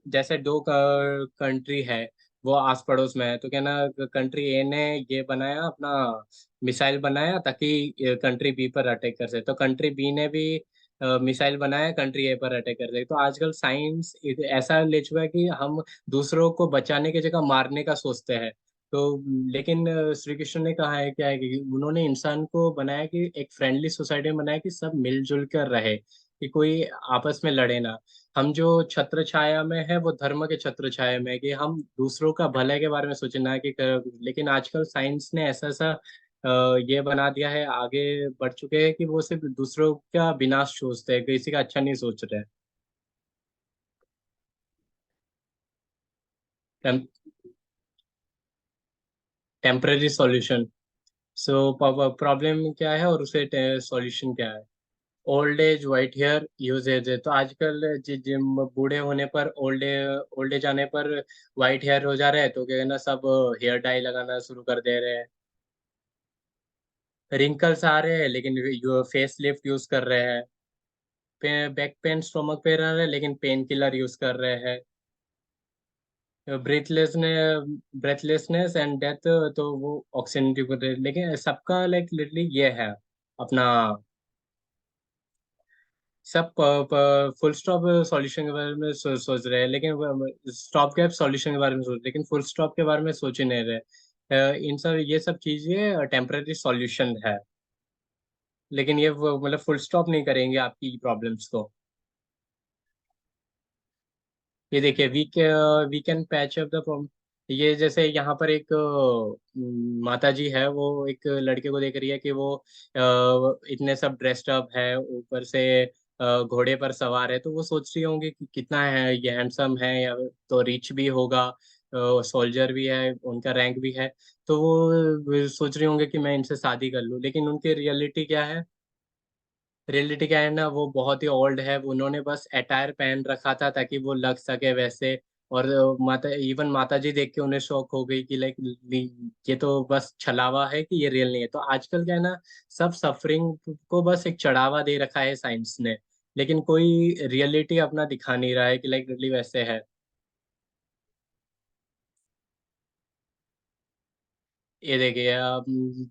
जैसे दो कंट्री है, वो आस पड़ोस में है, तो क्या ना कंट्री ए ने ये बनाया अपना मिसाइल बनाया ताकि कंट्री बी पर अटैक कर सके, तो कंट्री बी ने भी मिसाइल बनाया कंट्री ए पर अटैक कर सके। तो आजकल साइंस ऐसा ले चुका है कि हम दूसरों को बचाने की जगह मारने का सोचते हैं। तो लेकिन श्री कृष्ण ने कहा है क्या है कि उन्होंने इंसान को बनाया कि एक फ्रेंडली सोसाइटी में बनाया कि सब मिलजुल कर रहे, कि कोई आपस में लड़े ना। हम जो छत्र छाया में है वो धर्म के छत्र छाया में है, कि हम दूसरों का भले के बारे में सोचे ना कि लेकिन आजकल साइंस ने ऐसा ऐसा ये बना दिया है, आगे बढ़ चुके हैं कि वो सिर्फ दूसरों का विनाश सोचते हैं, किसी का अच्छा नहीं सोच रहे हैं। Temporary solution. सो प्रॉब्लम क्या है और उसे सॉल्यूशन क्या है? Old age white hair usages है। तो आजकल जिम बूढ़े होने पर ओल्ड एज आने पर व्हाइट हेयर हो जा रहे हैं, तो क्या है ना सब हेयर डाई लगाना शुरू कर दे रहे हैं। रिंकल्स आ रहे हैं लेकिन फेस लिफ्ट यूज कर रहे हैं। बैक पेन स्टोमक पेन आ रहा है लेकिन पेन किलर यूज कर रहे हैं। ब्रेथलेसनेस एंड डेथ, तो वो ऑक्सीजन, लेकिन सबका लाइक लिटरली ये है अपना। सब फुल स्टॉप सॉल्यूशन के बारे में सोच रहे हैं, लेकिन स्टॉप गैप सॉल्यूशन के बारे में सोच, लेकिन फुल स्टॉप के बारे में सोच ही नहीं रहे। इन सब ये सब चीजें टेम्पररी सॉल्यूशन है, लेकिन ये मतलब फुल स्टॉप नहीं करेंगे आपकी प्रॉब्लम्स को। ये देखिए we can patch up the problem. ये जैसे यहाँ पर एक माता जी है, वो एक लड़के को देख रही है कि वो इतने सब ड्रेस्ड अप है, ऊपर से घोड़े पर सवार है, तो वो सोच रही होंगी कि कितना है ये हैंडसम है, या तो रिच भी होगा, सोल्जर भी है, उनका रैंक भी है। तो वो सोच रही होंगे कि मैं इनसे शादी कर लूं, लेकिन उनकी रियलिटी क्या है? रियलिटी क्या है ना, वो बहुत ही ओल्ड है, उन्होंने बस अटायर पहन रखा था ताकि वो लग सके वैसे। और माता जी देख के उन्हें शौक हो गई कि लाइक ये तो बस छलावा है, कि ये रियल नहीं है। तो आजकल क्या है ना, सब सफरिंग को बस एक चढ़ावा दे रखा है साइंस ने, लेकिन कोई रियलिटी अपना दिखा नहीं रहा है कि लाइक रियली वैसे है। ये देखिए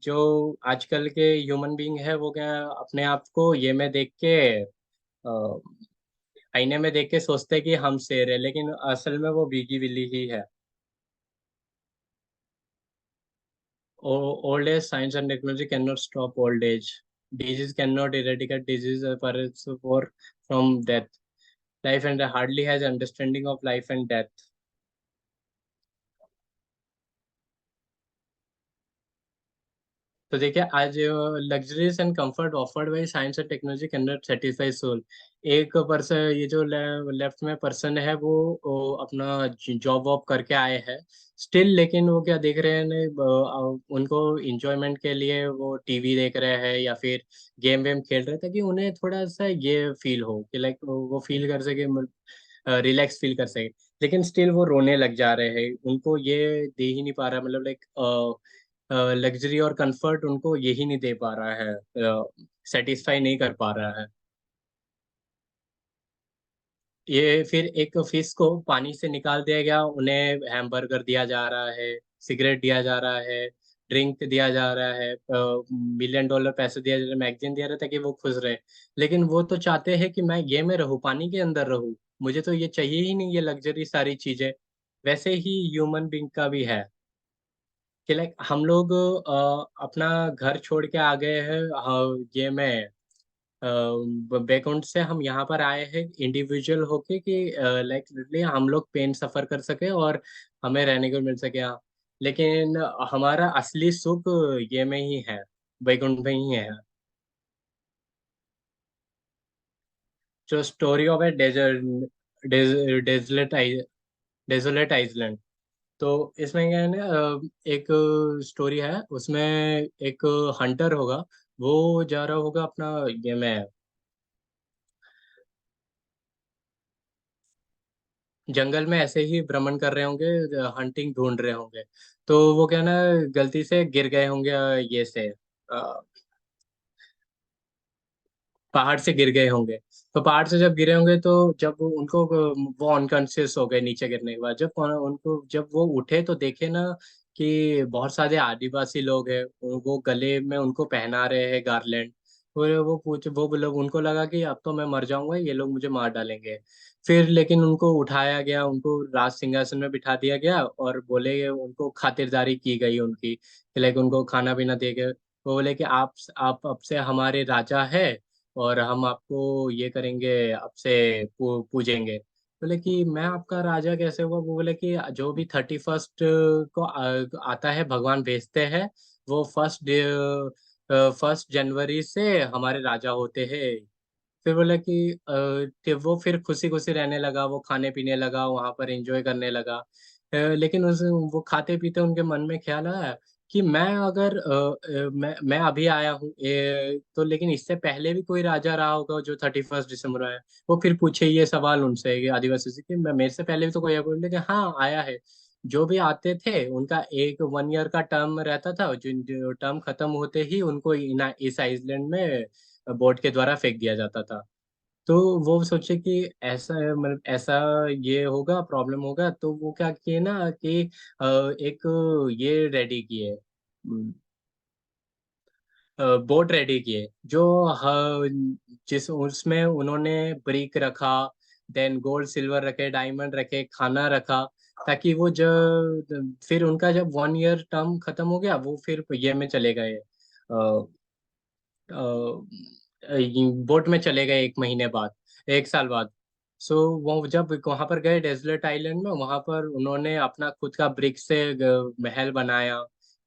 जो आजकल के ह्यूमन बीइंग है, वो क्या अपने आप को ये में देख के आईने में देख के सोचते हैं कि हम शेर है, लेकिन असल में वो भीगी बिल्ली ही है। Old age science and technology can not stop old age. Disease can not eradicate disease पर for from death. Life and hardly has understanding of life and death. तो देखिए आज luxuries and comfort offered by science and technology can not satisfy soul. एक person, ये जो left में person है, वो अपना जॉब वॉब करके आए हैं स्टिल, लेकिन वो क्या देख रहे हैं ने, उनको इंजॉयमेंट के लिए वो टीवी देख रहे हैं या फिर गेम वेम खेल रहे हैं, ताकि उन्हें थोड़ा सा ये फील हो कि लाइक वो फील कर सके, रिलैक्स फील कर सके। लेकिन स्टिल वो रोने लग जा रहे हैं, उनको ये दे ही नहीं पा रहा, मतलब लाइक लग्जरी और कंफर्ट उनको यही नहीं दे पा रहा है, सेटिस्फाई नहीं कर पा रहा है। ये फिर एक फिश को पानी से निकाल दिया गया, उन्हें हैमबर्गर दिया जा रहा है, सिगरेट दिया जा रहा है, ड्रिंक दिया जा रहा है, $1 million पैसे दिया जा रहा है, मैगजीन दिया रहा है ताकि वो खुश रहे। लेकिन वो तो चाहते हैं कि मैं ये में रहूं, पानी के अंदर रहूं, मुझे तो ये चाहिए ही नहीं, ये लग्जरी सारी चीजें। वैसे ही ह्यूमन बींग का भी है कि लाइक हम लोग अपना घर छोड़ के आ गए हैं, ये में बैकग्राउंड से हम यहाँ पर आए हैं इंडिविजुअल होके, कि लाइक लिटरली हम लोग पेन सफर कर सके और हमें रहने को मिल सके यहाँ। लेकिन हमारा असली सुख ये में ही है, बैकग्राउंड में ही है। जो story of a desert, deslet desolate island. तो इसमें क्या है ना, एक स्टोरी है उसमें, एक हंटर होगा, वो जा रहा होगा अपना ये में जंगल में, ऐसे ही भ्रमण कर रहे होंगे, हंटिंग ढूंढ रहे होंगे। तो वो क्या ना गलती से गिर गए होंगे ये से पहाड़ से गिर गए होंगे। तो पहाड़ से जब गिरे होंगे तो जब उनको वो अनकॉन्शियस हो गए नीचे गिरने के बाद, जब उनको जब वो उठे तो देखे ना कि बहुत सारे आदिवासी लोग हैं, वो गले में उनको पहना रहे हैं गारलैंड। वो लोग, उनको लगा कि अब तो मैं मर जाऊंगा, ये लोग मुझे मार डालेंगे। फिर लेकिन उनको उठाया गया, उनको राज सिंहासन में बिठा दिया गया और बोले, उनको खातिरदारी की गई उनकी, लाइक उनको खाना पीना दिया गया। वो बोले कि आप अब से हमारे राजा है और हम आपको ये करेंगे, आपसे पूजेंगे। बोले कि मैं आपका राजा कैसे हुआ? वो बोले कि जो भी 31st को आता है, भगवान भेजते हैं, वो 1 जनवरी से हमारे राजा होते हैं। फिर बोला कि वो फिर खुशी खुशी रहने लगा, वो खाने पीने लगा, वहां पर एंजॉय करने लगा। लेकिन उस वो खाते पीते उनके मन में ख्याल आया कि मैं अगर मैं अभी आया हूँ तो लेकिन इससे पहले भी कोई राजा रहा होगा जो 31 दिसंबर आया। वो फिर पूछे ये सवाल उनसे, ये आदिवासी से, कि मैं मेरे से पहले भी तो कोई आया? बोले कि हाँ आया है। जो भी आते थे उनका एक 1 ईयर का टर्म रहता था, जो टर्म खत्म होते ही उनको इस आइसलैंड में बोट के द्वारा फेंक दिया जाता था। तो वो सोचे कि ऐसा, मतलब ऐसा ये होगा, प्रॉब्लम होगा, तो वो क्या किए ना कि एक ये रेडी किए, बोट रेडी किए, जो जिस उसमें उन्होंने ब्रिक रखा, देन गोल्ड सिल्वर रखे, डायमंड रखे, खाना रखा, ताकि वो जब फिर उनका जब 1 ईयर टर्म खत्म हो गया, वो फिर ये में चले गए, बोट में चले गए 1 महीने बाद, 1 साल बाद। सो वो जब वहां पर गए डेजर्ट आइलैंड में, वहां पर उन्होंने अपना खुद का ब्रिक से महल बनाया,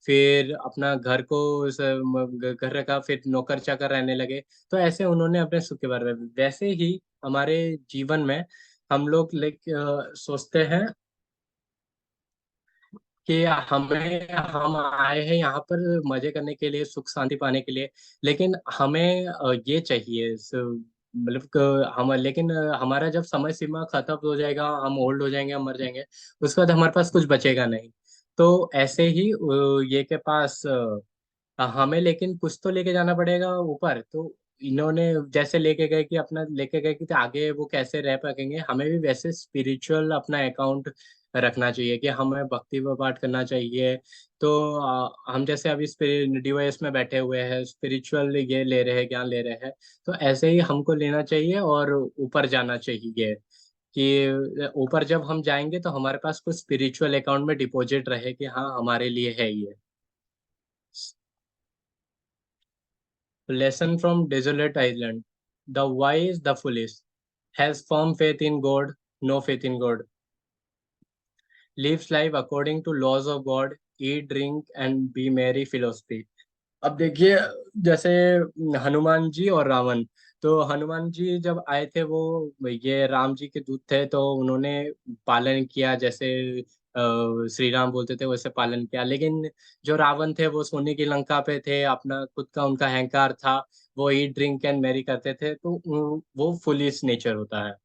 फिर अपना घर को घर रखा, फिर नौकर चाकर रहने लगे। तो ऐसे उन्होंने अपने सुख के बारे में, वैसे ही हमारे जीवन में हम लोग सोचते हैं कि हम आए हैं यहाँ पर मजे करने के लिए, सुख शांति पाने के लिए। लेकिन हमें ये चाहिए मतलब हम, लेकिन हमारा जब समय सीमा खत्म हो जाएगा, हम ओल्ड हो जाएंगे, हम मर जाएंगे, उसके बाद हमारे पास कुछ बचेगा नहीं। तो ऐसे ही ये के पास हमें लेकिन कुछ तो लेके जाना पड़ेगा ऊपर। तो इन्होंने जैसे लेके गए कि अपना लेके गए कि तो आगे वो कैसे रह पाएंगे, हमें भी वैसे स्पिरिचुअल अपना अकाउंट रखना चाहिए कि हमें भक्ति व पाठ करना चाहिए। तो हम जैसे अभी डीवाईएस में बैठे हुए हैं, स्पिरिचुअल ये ले रहे हैं, ज्ञान ले रहे हैं, तो ऐसे ही हमको लेना चाहिए और ऊपर जाना चाहिए कि ऊपर जब हम जाएंगे तो हमारे पास कुछ स्पिरिचुअल अकाउंट में डिपॉजिट रहे कि हाँ हमारे लिए है ये। Lesson from Desolate Island. The wise, the foolish, has firm faith in God, no faith in God. Lives life according to laws of God, eat, drink and be merry philosophy. अब देखिए, जैसे हनुमान जी और रावण। तो हनुमान जी जब आए थे, वो ये राम जी के दूत थे, तो उन्होंने पालन किया, जैसे श्री राम बोलते थे वैसे पालन किया। लेकिन जो रावण थे वो सोने की लंका पे थे, अपना खुद का उनका अहंकार था, वो ईट ड्रिंक एंड मैरी करते थे, तो वो फुलिश नेचर होता है।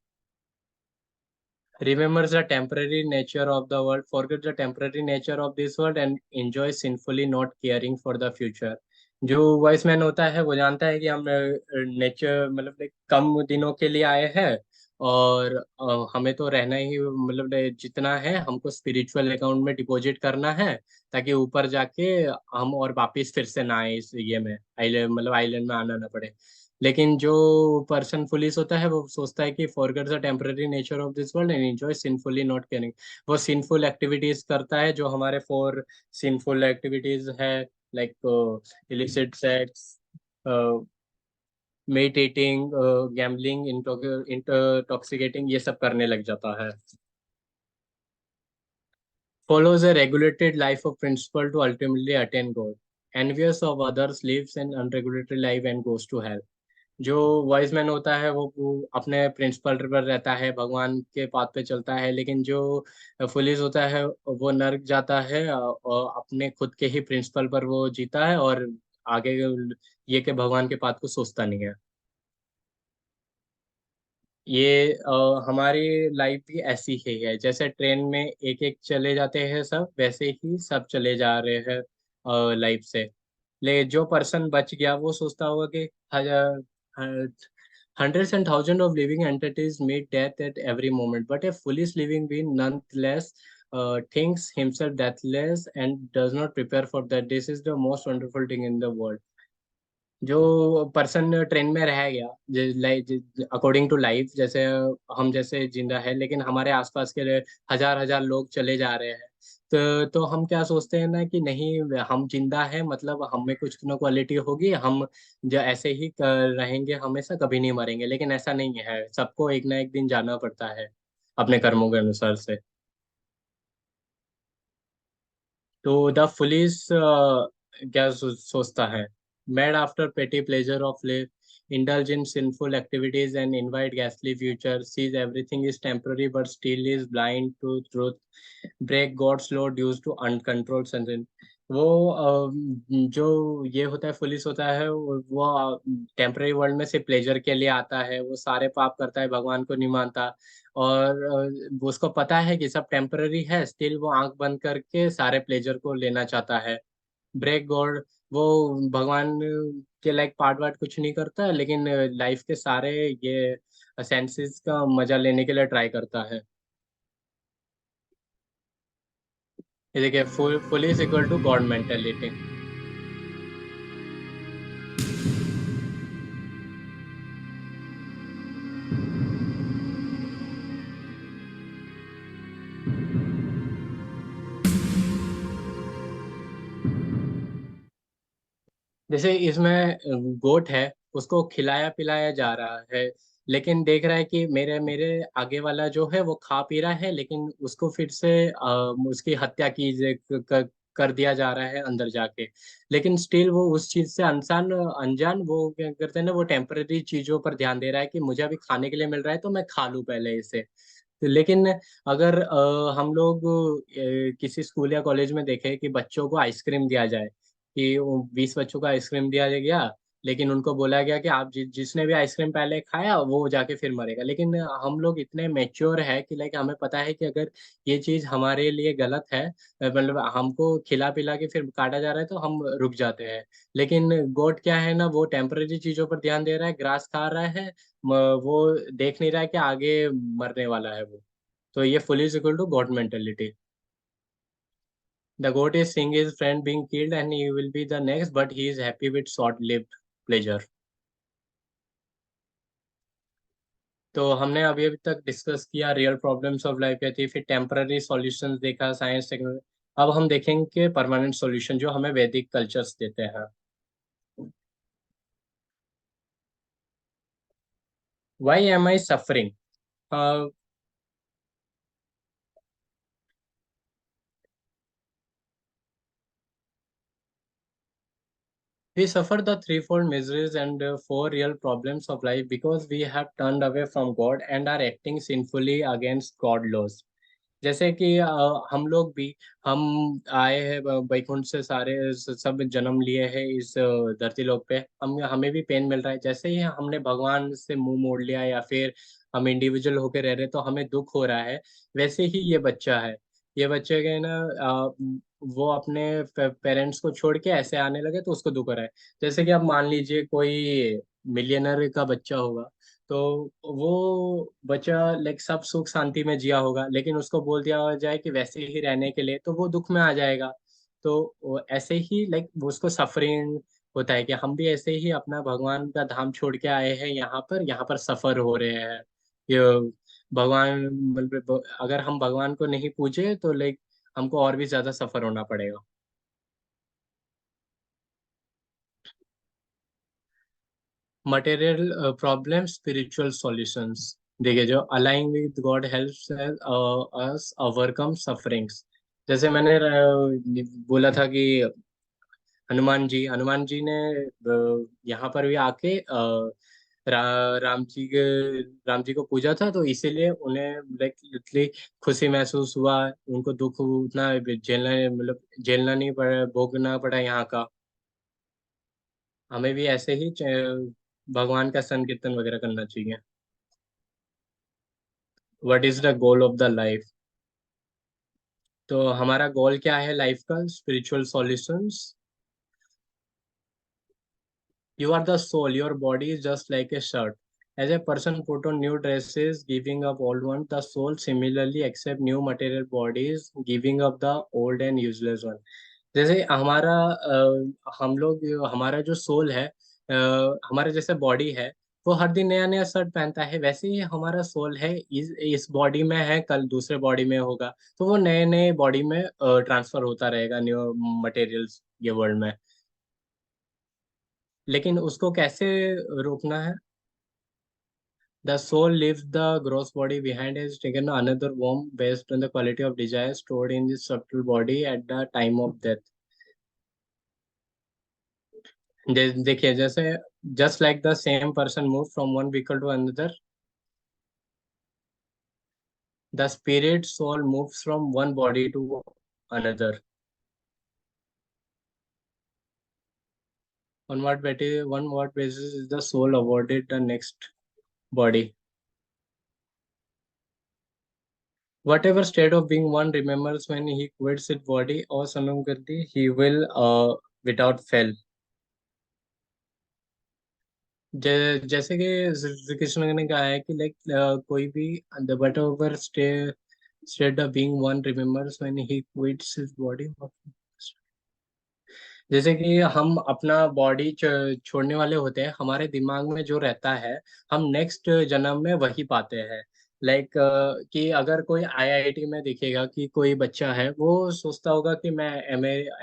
Remembers the temporary nature of the world, forget the temporary nature of this world and enjoy sinfully not caring for the future. जो वॉइस मैन होता है वो जानता है कि हम नेचर, मतलब कम दिनों के लिए आए हैं, और हमें तो रहना ही, मतलब जितना है हमको स्पिरिचुअल अकाउंट में डिपॉजिट करना है, ताकि ऊपर जाके हम और वापस फिर से ना आए इस ये में, आइलैंड, मतलब आइलैंड में आना ना पड़े। लेकिन जो पर्सन पुलिस होता है वो सोचता है कि forget the temporary nature of this world and enjoy sinfully not caring. वो सिंफुल एक्टिविटीज करता है, जो हमारे 4 सिंफुल एक्टिविटीज है, like illicit sex, meat eating, gambling, intoxicating, ये सब करने लग जाता है। Follows a regulated life of principle to ultimately attain God. Envious of others lives an unregulated life and goes to hell. जो वाइज मैन होता है वो अपने प्रिंसिपल पर रहता है, भगवान के पाथ पे चलता है, लेकिन जो फुलिस होता है वो नर्क जाता है, और अपने खुद के ही प्रिंसिपल पर वो जीता है, और आगे ये के भगवान के पाथ को सोचता नहीं है। ये हमारी लाइफ भी ऐसी ही है, जैसे ट्रेन में एक एक चले जाते हैं सब, वैसे ही सब चले जा रहे हैं लाइफ से। ले जो पर्सन बच गया वो सोचता होगा कि Hundreds and thousands of living entities meet death at every moment, but a foolish living being nonetheless thinks himself deathless and does not prepare for that. This is the most wonderful thing in the world. जो person train में रह गया according to life, जैसे हम जैसे जिंदा है लेकिन हमारे आसपास के हजार हजार लोग चले जा रहे हैं, तो हम क्या सोचते हैं ना कि नहीं, हम जिंदा है मतलब हम में कुछ ना क्वालिटी होगी, हम जो ऐसे ही रहेंगे हमेशा, कभी नहीं मरेंगे। लेकिन ऐसा नहीं है, सबको एक ना एक दिन जाना पड़ता है अपने कर्मों के अनुसार से। तो द पुलिस क्या सोचता है? Mad after petty pleasure of life, indulge in sinful activities and invite ghastly future, sees everything is temporary but still is blind to truth, break God's law due to uncontrolled sin। वो जो ये होता है police होता है, वो temporary world में से प्लेजर के लिए आता है, वो सारे पाप करता है, भगवान को नहीं मानता, और वो उसको पता है कि सब टेम्पररी है, स्टिल वो आंख बंद करके सारे प्लेजर को लेना चाहता है। ब्रेक गॉड, वो भगवान के लाइक पार्ट वार्ट कुछ नहीं करता है, लेकिन लाइफ के सारे ये सेंसेस का मजा लेने के लिए ट्राई करता है। ये देखिए, fool is equal to goat mentality. जैसे इसमें गोट है, उसको खिलाया पिलाया जा रहा है, लेकिन देख रहा है कि मेरे मेरे आगे वाला जो है वो खा पी रहा है, लेकिन उसको फिर से उसकी हत्या कर दिया जा रहा है अंदर जाके। लेकिन स्टिल वो उस चीज से अनसान अनजान वो क्या करते हैं ना, वो टेम्पररी चीजों पर ध्यान दे रहा है कि मुझे अभी खाने के लिए मिल रहा है तो मैं खा लूं पहले इसे। तो लेकिन अगर हम लोग किसी स्कूल या कॉलेज में देखें कि बच्चों को आइसक्रीम दिया जाए, कि 20 बच्चों को आइसक्रीम दिया गया, लेकिन उनको बोला गया कि आप जिसने भी आइसक्रीम पहले खाया वो जाके फिर मरेगा। लेकिन हम लोग इतने मेच्योर है कि लाइक हमें पता है कि अगर ये चीज हमारे लिए गलत है, मतलब हमको खिला पिला के फिर काटा जा रहा है, तो हम रुक जाते हैं। लेकिन गोट क्या है ना, वो टेम्पररी चीजों पर ध्यान दे रहा है, ग्रास खा रहा है, वो देख नहीं रहा है कि आगे मरने वाला है वो। तो ये fool is equal to goat mentality. The goat is seeing his friend being killed and he will be the next, but he is happy with short-lived pleasure। तो हमने अभी अभी तक डिस्कस किया रियल प्रॉब्लम्स ऑफ लाइफ क्या थी, फिर temporary solutions देखा, साइंस टेक्नोलॉजी। अब हम देखेंगे परमानेंट सॉल्यूशन जो हमें वैदिक कल्चर्स देते हैं। Why am I suffering? Uh, we suffer the threefold miseries and four real problems of life because we have turned away from God and are acting sinfully against God laws। जैसे कि हम लोग भी, हम आए हैं वैकुंठ से, सारे सब जन्म लिए हैं इस धरती लोक पे, हम हमें भी पेन मिल रहा है। जैसे ही हमने भगवान से मुंह मोड़ लिया या फिर हम इंडिविजुअल होकर रह रहे तो हमें दुख हो रहा है। वैसे ही ये बच्चा है, ये बच्चे के ना वो अपने पेरेंट्स को छोड़ के ऐसे आने लगे तो उसको दुख हो रहा है। जैसे कि आप मान लीजिए कोई मिलियनर का बच्चा होगा, तो वो बच्चा लाइक सब सुख शांति में जिया होगा, लेकिन उसको बोल दिया जाए कि वैसे ही रहने के लिए, तो वो दुख में आ जाएगा। तो ऐसे ही लाइक वो उसको सफरिंग होता है कि हम भी ऐसे ही अपना भगवान का धाम छोड़ के आए हैं, यहाँ पर सफर हो रहे हैं। ये भगवान, मतलब अगर हम भगवान को नहीं पूजे तो लाइक हमको और भी ज्यादा सफर होना पड़ेगा। Material problem, spiritual solutions. देखिए, जो aligning with God helps us overcome sufferings. जैसे मैंने बोला था कि हनुमान जी ने यहाँ पर भी आके राम जी के राम जी को पूजा था, तो इसीलिए उन्हें लाइक लिटरली खुशी महसूस हुआ, उनको दुख उतना झेलना, मतलब झेलना नहीं पड़ा, भोगना पड़ा यहाँ का। हमें भी ऐसे ही भगवान का संकीर्तन वगैरह करना चाहिए। What is the goal of the life? तो हमारा गोल क्या है लाइफ का? Spiritual solutions. You are the soul, your body is just like a shirt, As a person put on new dresses, giving up old ones, the soul similarly accept new material bodies, giving up the old and useless one. जैसे हमारा हम लोग हमारा जो soul है, हमारा जैसे body है, वो हर दिन नया नया शर्ट पहनता है, वैसे ही हमारा सोल है, इस बॉडी में है, कल दूसरे बॉडी में होगा, तो वो नए नए बॉडी में ट्रांसफर होता रहेगा न्यू मटेरियल्स ये वर्ल्ड में। लेकिन उसको कैसे रोकना है? The soul leaves the gross body behind and has taken another form based on the quality of desire stored in the subtle body at the time of death. देखिए, जैसे just like the same person moved from one vehicle to another, the spirit soul moves from one body to another. On what basis is the soul awarded the next body? Whatever state of being one remembers when he quits his body or Sanamgati, he will without fail. जैसे कि श्री कृष्ण ने कहा है कि like कोई भी the but over state of being one remembers when he quits his body. जैसे कि हम अपना बॉडी छोड़ने वाले होते हैं, हमारे दिमाग में जो रहता है हम नेक्स्ट जन्म में वही पाते हैं। लाइक कि अगर कोई आईआईटी में दिखेगा कि कोई बच्चा है, वो सोचता होगा कि मैं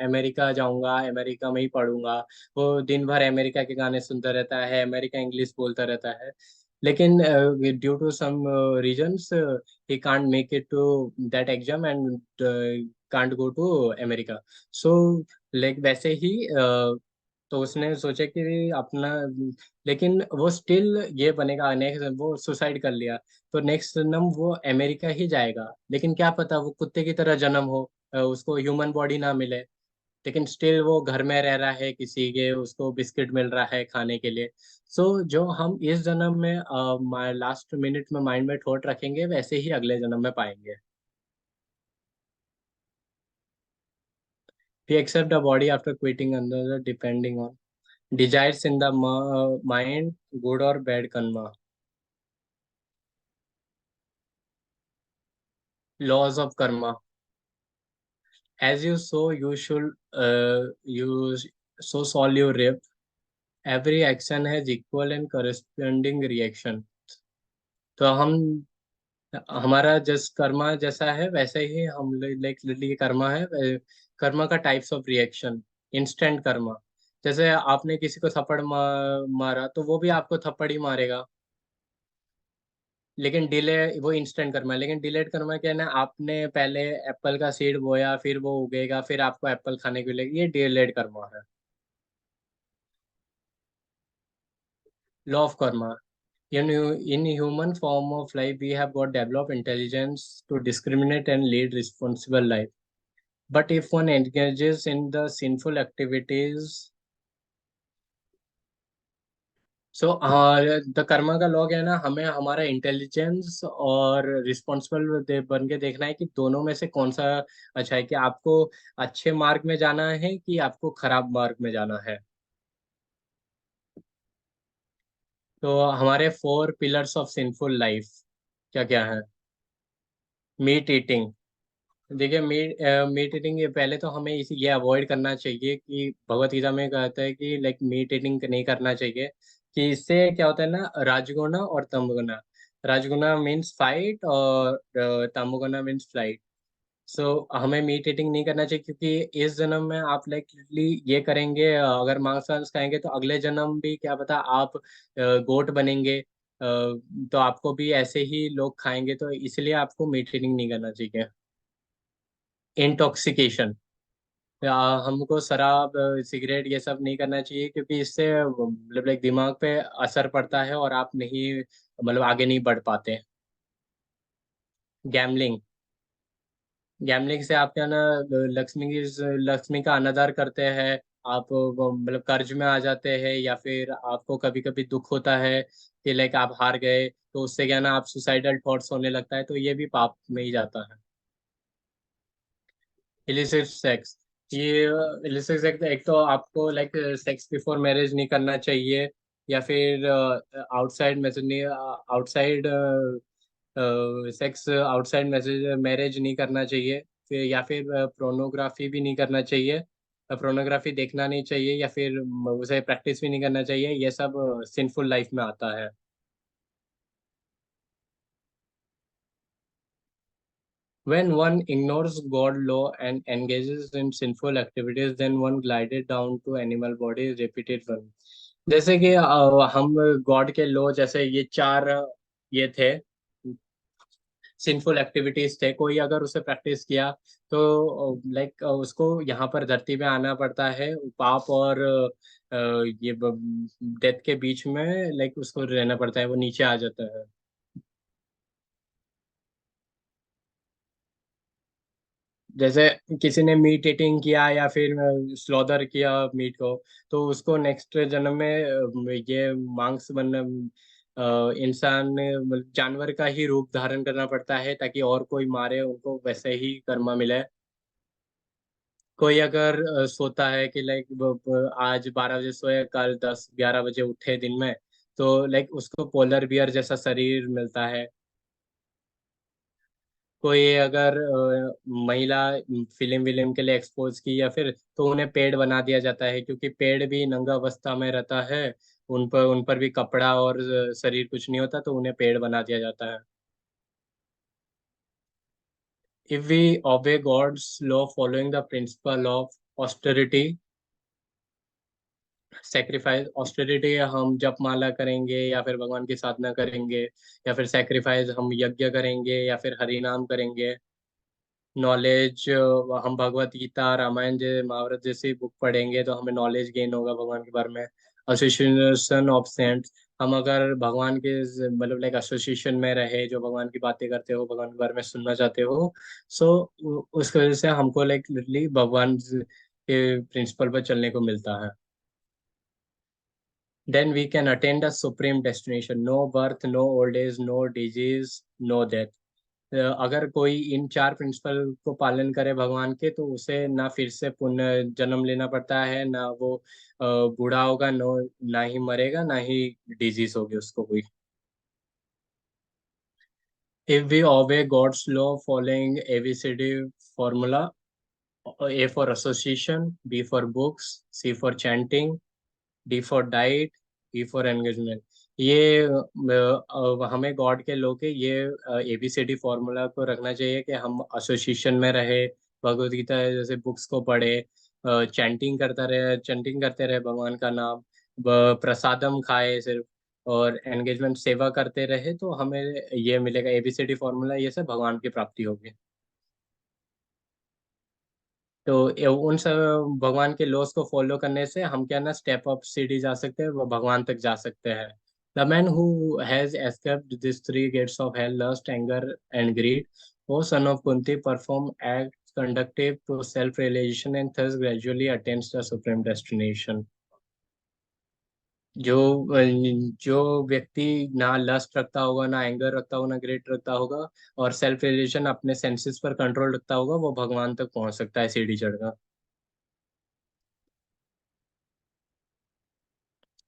अमेरिका जाऊंगा, अमेरिका में ही पढ़ूंगा, वो दिन भर अमेरिका के गाने सुनता रहता है, अमेरिका इंग्लिश बोलता रहता है, लेकिन due to some reasons he can't make it to that exam and can't go to America. So like वैसे ही तो उसने सोचा कि अपना, लेकिन वो स्टिल ये बनेगा, नेक्स्ट वो सुसाइड कर लिया, तो नेक्स्ट जन्म वो अमेरिका ही जाएगा, लेकिन क्या पता वो कुत्ते की तरह जन्म हो, उसको ह्यूमन बॉडी ना मिले, लेकिन स्टिल वो घर में रह रहा है किसी के, उसको बिस्किट मिल रहा है खाने के लिए। सो जो हम इस जन्म में लास्ट मिनट में माइंड में थॉट रखेंगे, वैसे ही अगले जन्म में पाएंगे। We accept the body after quitting another depending on desires in the mind, good or bad karma. Laws of karma. As you sow, you should you so shall you reap. Every action has equal and corresponding reaction. तो हम हमारा just Karma जैसा है वैसे ही हम like literally Karma है। कर्मा का types of reaction. Instant Karma, जैसे आपने किसी को थप्पड़ मारा तो वो भी आपको थप्पड़ ही मारेगा, लेकिन डिले वो इंस्टेंट कर्मा है। लेकिन डिलेड कर्मा क्या है ना, आपने पहले एप्पल का सीड बोया, फिर वो उगेगा, फिर आपको एप्पल खाने को मिलेगी, ये डिलेड कर्मा है। Law of Karma. In human form of life, we have got developed intelligence to discriminate and lead responsible life. But if one engages in the sinful activities, so the Karma का लॉ क्या है ना, हमें हमारा इंटेलिजेंस और responsible बन के देखना है कि दोनों में से कौन सा अच्छा है, कि आपको अच्छे मार्ग में जाना है कि आपको खराब मार्ग में जाना है। तो हमारे 4 पिलर्स ऑफ सिंफुल लाइफ क्या क्या है? Meat eating. देखिए, मीट ईटिंग, ये पहले तो हमें इसी ये अवॉइड करना चाहिए कि भगवत गीता में कहता है कि लाइक मीट ईटिंग नहीं करना चाहिए, कि इससे क्या होता है ना, राजगुना और तमगुना। राजगुना मीन्स फाइट और तमगुना मीन्स फ्लाइट। सो हमें मीट ईटिंग नहीं करना चाहिए, क्योंकि इस जन्म में आप लाइक ये करेंगे, अगर मांस वांस खाएंगे तो अगले जन्म भी क्या पता आप गोट बनेंगे, तो आपको भी ऐसे ही लोग खाएंगे, तो इसलिए आपको मीट ईटिंग नहीं करना चाहिए। इंटॉक्सिकेशन, हमको शराब सिगरेट ये सब नहीं करना चाहिए, क्योंकि इससे मतलब लाइक दिमाग पे असर पड़ता है और आप नहीं मतलब आगे नहीं बढ़ पाते। गैमलिंग। गैमलिंग से आप क्या ना, लक्ष्मी का अनादर करते हैं, आप मतलब कर्ज में आ जाते हैं, या फिर आपको कभी कभी दुख होता है कि लाइक आप हार गए, तो उससे क्या ना आप सुसाइडल थॉट्स होने लगता है, तो ये भी पाप में ही जाता है। Illicit sex. ये इलिसिट सेक्स, एक तो आपको लाइक सेक्स बिफोर मैरिज नहीं करना चाहिए, या फिर outside message, outside sex, outside message marriage नहीं करना चाहिए, फिर या फिर प्रोनोग्राफी भी नहीं करना चाहिए, प्रोनोग्राफी देखना नहीं चाहिए, या फिर उसे प्रैक्टिस भी नहीं करना चाहिए, ये सब सिंफुल लाइफ में आता है। When one ignores God law and engages in sinful activities, then one glided down to animal body, repeated one. जैसे कि हम गॉड के लॉ, जैसे ये चार ये थे सिंफुल एक्टिविटीज थे, कोई अगर उसे प्रैक्टिस किया तो लाइक उसको यहाँ पर धरती पे आना पड़ता है, पाप और ये डेथ के बीच में, लाइक उसको रहना पड़ता है, वो नीचे आ जाता है। जैसे किसी ने मीट ईटिंग किया या फिर स्लॉदर किया मीट को, तो उसको नेक्स्ट जन्म में ये मांस बन इंसान मतलब जानवर का ही रूप धारण करना पड़ता है, ताकि और कोई मारे उनको वैसे ही कर्मा मिले। कोई अगर सोता है कि लाइक आज 12 बजे सोए, कल 10-11 बजे उठे दिन में, तो लाइक उसको पोलर बियर जैसा शरीर मिलता है। कोई अगर महिला फिल्म विल्म के लिए एक्सपोज की या फिर, तो उन्हें पेड़ बना दिया जाता है, क्योंकि पेड़ भी नंगा अवस्था में रहता है, उन पर भी कपड़ा और शरीर कुछ नहीं होता, तो उन्हें पेड़ बना दिया जाता है। If we obey God's law following the principle of austerity, sacrifice, austerity, हम जप माला करेंगे या फिर भगवान की साधना करेंगे, या फिर सेक्रीफाइस हम यज्ञ करेंगे या फिर हरि नाम करेंगे। नॉलेज, हम भगवत गीता, रामायण महाभारत जैसी बुक पढ़ेंगे तो हमें नॉलेज गेन होगा भगवान के बारे में। एसोसिएशन ऑफ सेंट्स, हम अगर भगवान के मतलब लाइक एसोसिएशन में रहे, जो भगवान की बातें करते हो, भगवान के बारे में सुनना चाहते हो, सो उसकी वजह से हमको लाइक लिटरली भगवान के प्रिंसिपल पर चलने को मिलता है। Then we can attain the supreme destination. No birth, no old age, no disease, no death. अगर कोई इन चार प्रिंसिपल को पालन करे भगवान के, तो उसे ना फिर से पुनः जन्म लेना पड़ता है, ना वो बूढ़ा होगा, नो ना ही मरेगा, ना ही डिजीज होगी उसको कोई। If we obey God's law following ABCD formula, A for association, B for books, C for chanting, D for diet, E for engagement, ये हमें गॉड के लो के ये एबीसीडी फॉर्मूला को रखना चाहिए कि हम एसोसिएशन में रहे, भगवत गीता जैसे बुक्स को पढ़े, चैंटिंग करते रहे भगवान का नाम, प्रसादम खाए सिर्फ, और एंगेजमेंट सेवा करते रहे, तो हमें ये मिलेगा एबीसीडी फॉर्मूला, ये सब भगवान की प्राप्ति होगी। तो उन सब भगवान के लॉस को फॉलो करने से हम क्या ना स्टेप अप सीढ़ी जा सकते हैं, वो भगवान तक जा सकते हैं। The man who has escaped this three gates of hell, lust, anger and greed, O son of Kunti, perform act conducive to self-realization and thus gradually attains the supreme destination. जो जो व्यक्ति ना लस्ट रखता होगा, ना एंगर रखता होगा, ना ग्रेट रखता होगा, और सेल्फ रियलाइजेशन अपने सेंसेस पर कंट्रोल रखता होगा, वो भगवान तक पहुंच सकता है सीढ़ी चढ़कर।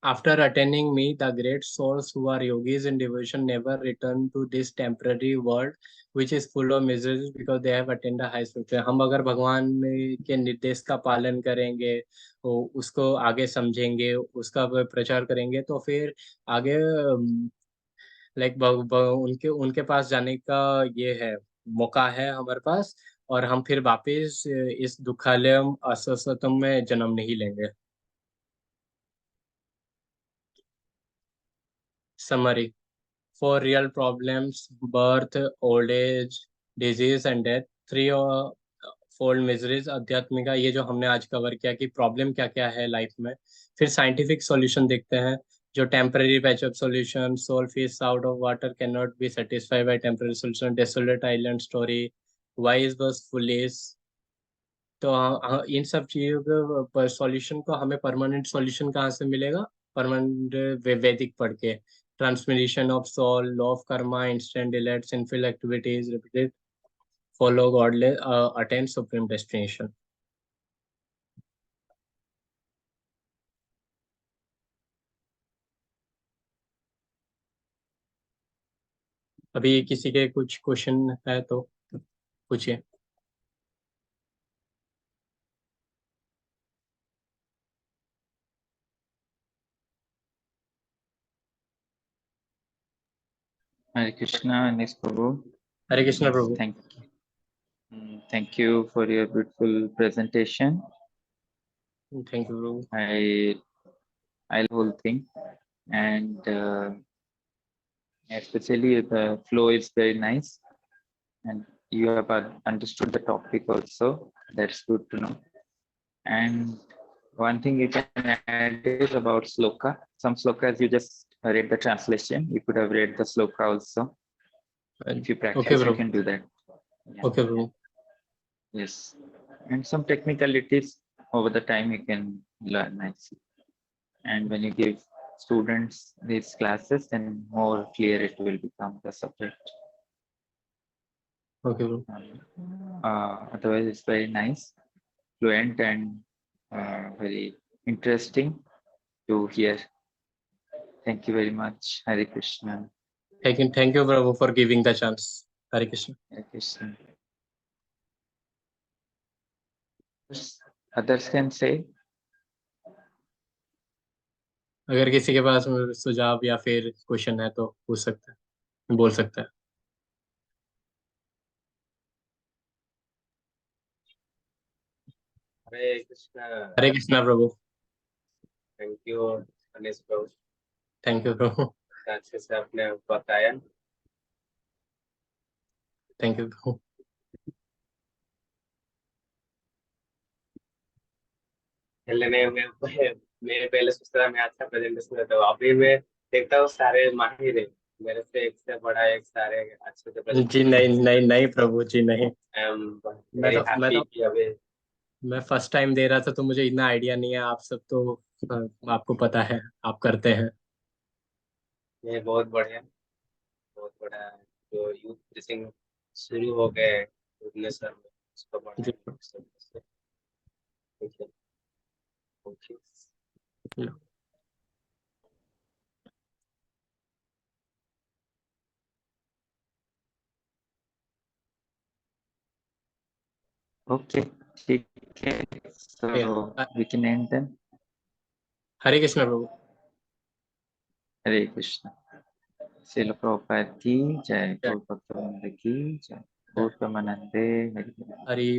After attaining me, the great souls who are yogis in devotion never return to this temporary world, which is full of miseries, because they have attained the highest spiritual. हम अगर भगवान के निर्देश का पालन करेंगे, उसको आगे समझेंगे, उसका प्रचार करेंगे, तो फिर आगे लाइक उनके उनके पास जाने का ये है, मौका है हमारे पास, और हम फिर वापस इस दुखालयम असतम में जन्म नहीं लेंगे। Summary: for real problems, birth, old age, disease and death, three fold miseries, अध्यात्मिका, ये जो हमने आज कवर किया कि प्रॉब्लम क्या क्या है लाइफ में। फिर साइंटिफिक सॉल्यूशन देखते हैं, जो temporary patch up solution, soul fish out of water cannot be satisfied by temporary solution, desolate island story, wise बस फुलिश। तो इन सब चीजों के सॉल्यूशन को हमें परमानेंट सॉल्यूशन कहाँ से मिलेगा? परमानेंट वैदिक पढ़ के। Transmission of soul, law of karma, instant delete, sinful activities repeated, follow godless, attain supreme destination. अभी किसी के कुछ क्वेश्चन है तो पूछिए। Hare Krishna, Anis Prabhu. Hare Krishna Prabhu. Thank you for your beautiful presentation. Thank you Prabhu. I love the whole thing, and especially the flow is very nice, and you have understood the topic also. That's good to know. And one thing you can add is about sloka. Some slokas you just read the translation. You could have read the sloka also. If you practice, Okay, you bro. can do that. Yeah. Okay, bro. Yes. And some technicalities over the time you can learn nicely. And when you give students these classes, then more clear it will become the subject. Okay, bro. Otherwise, it's very nice, fluent, and very interesting to hear. Thank you very much. Hare Krishna. Thank you, Prabhu, for giving the chance. Hare Krishna. Hare Krishna. Others can say. अगर किसी के पास सुझाव या फिर question है तो पूछ सकता है, बोल सकता है। हरे कृष्णा। हरे कृष्णा प्रभु। थैंक यू अनिस प्रभु, थैंक यू प्रभु। अच्छे से आपने बताया। थैंक यू प्रभु। पहले मैं पहले सोचता था मैं अच्छा प्रेजेंटेशन देता हूँ, अभी मैं देखता हूँ सारे माहिर है मेरे से, एक से बड़ा एक, सारे अच्छे से जी नहीं नहीं नहीं प्रभु जी नहीं। आई एम मैं वेरी तो मैं हैप्पी तो कि अभी मैं फर्स्ट टाइम दे रहा था तो मुझे इतना आइडिया नहीं है। आप सब तो आपको पता है, आप करते हैं। ये बहुत बढ़िया, बहुत बड़ा जो यूथ टीचिंग शुरू हो गए भुवनेश्वर में, उसको जी बढ़ाएंगे सब से। ठीक है, okay. Okay. Okay. So we can end then. Hare Krishna Prabhu. Hare Krishna. Srila Prabhupada ki jai. Gaur Bhakta Vrinda ki jai. Gaur Pramanande. Hari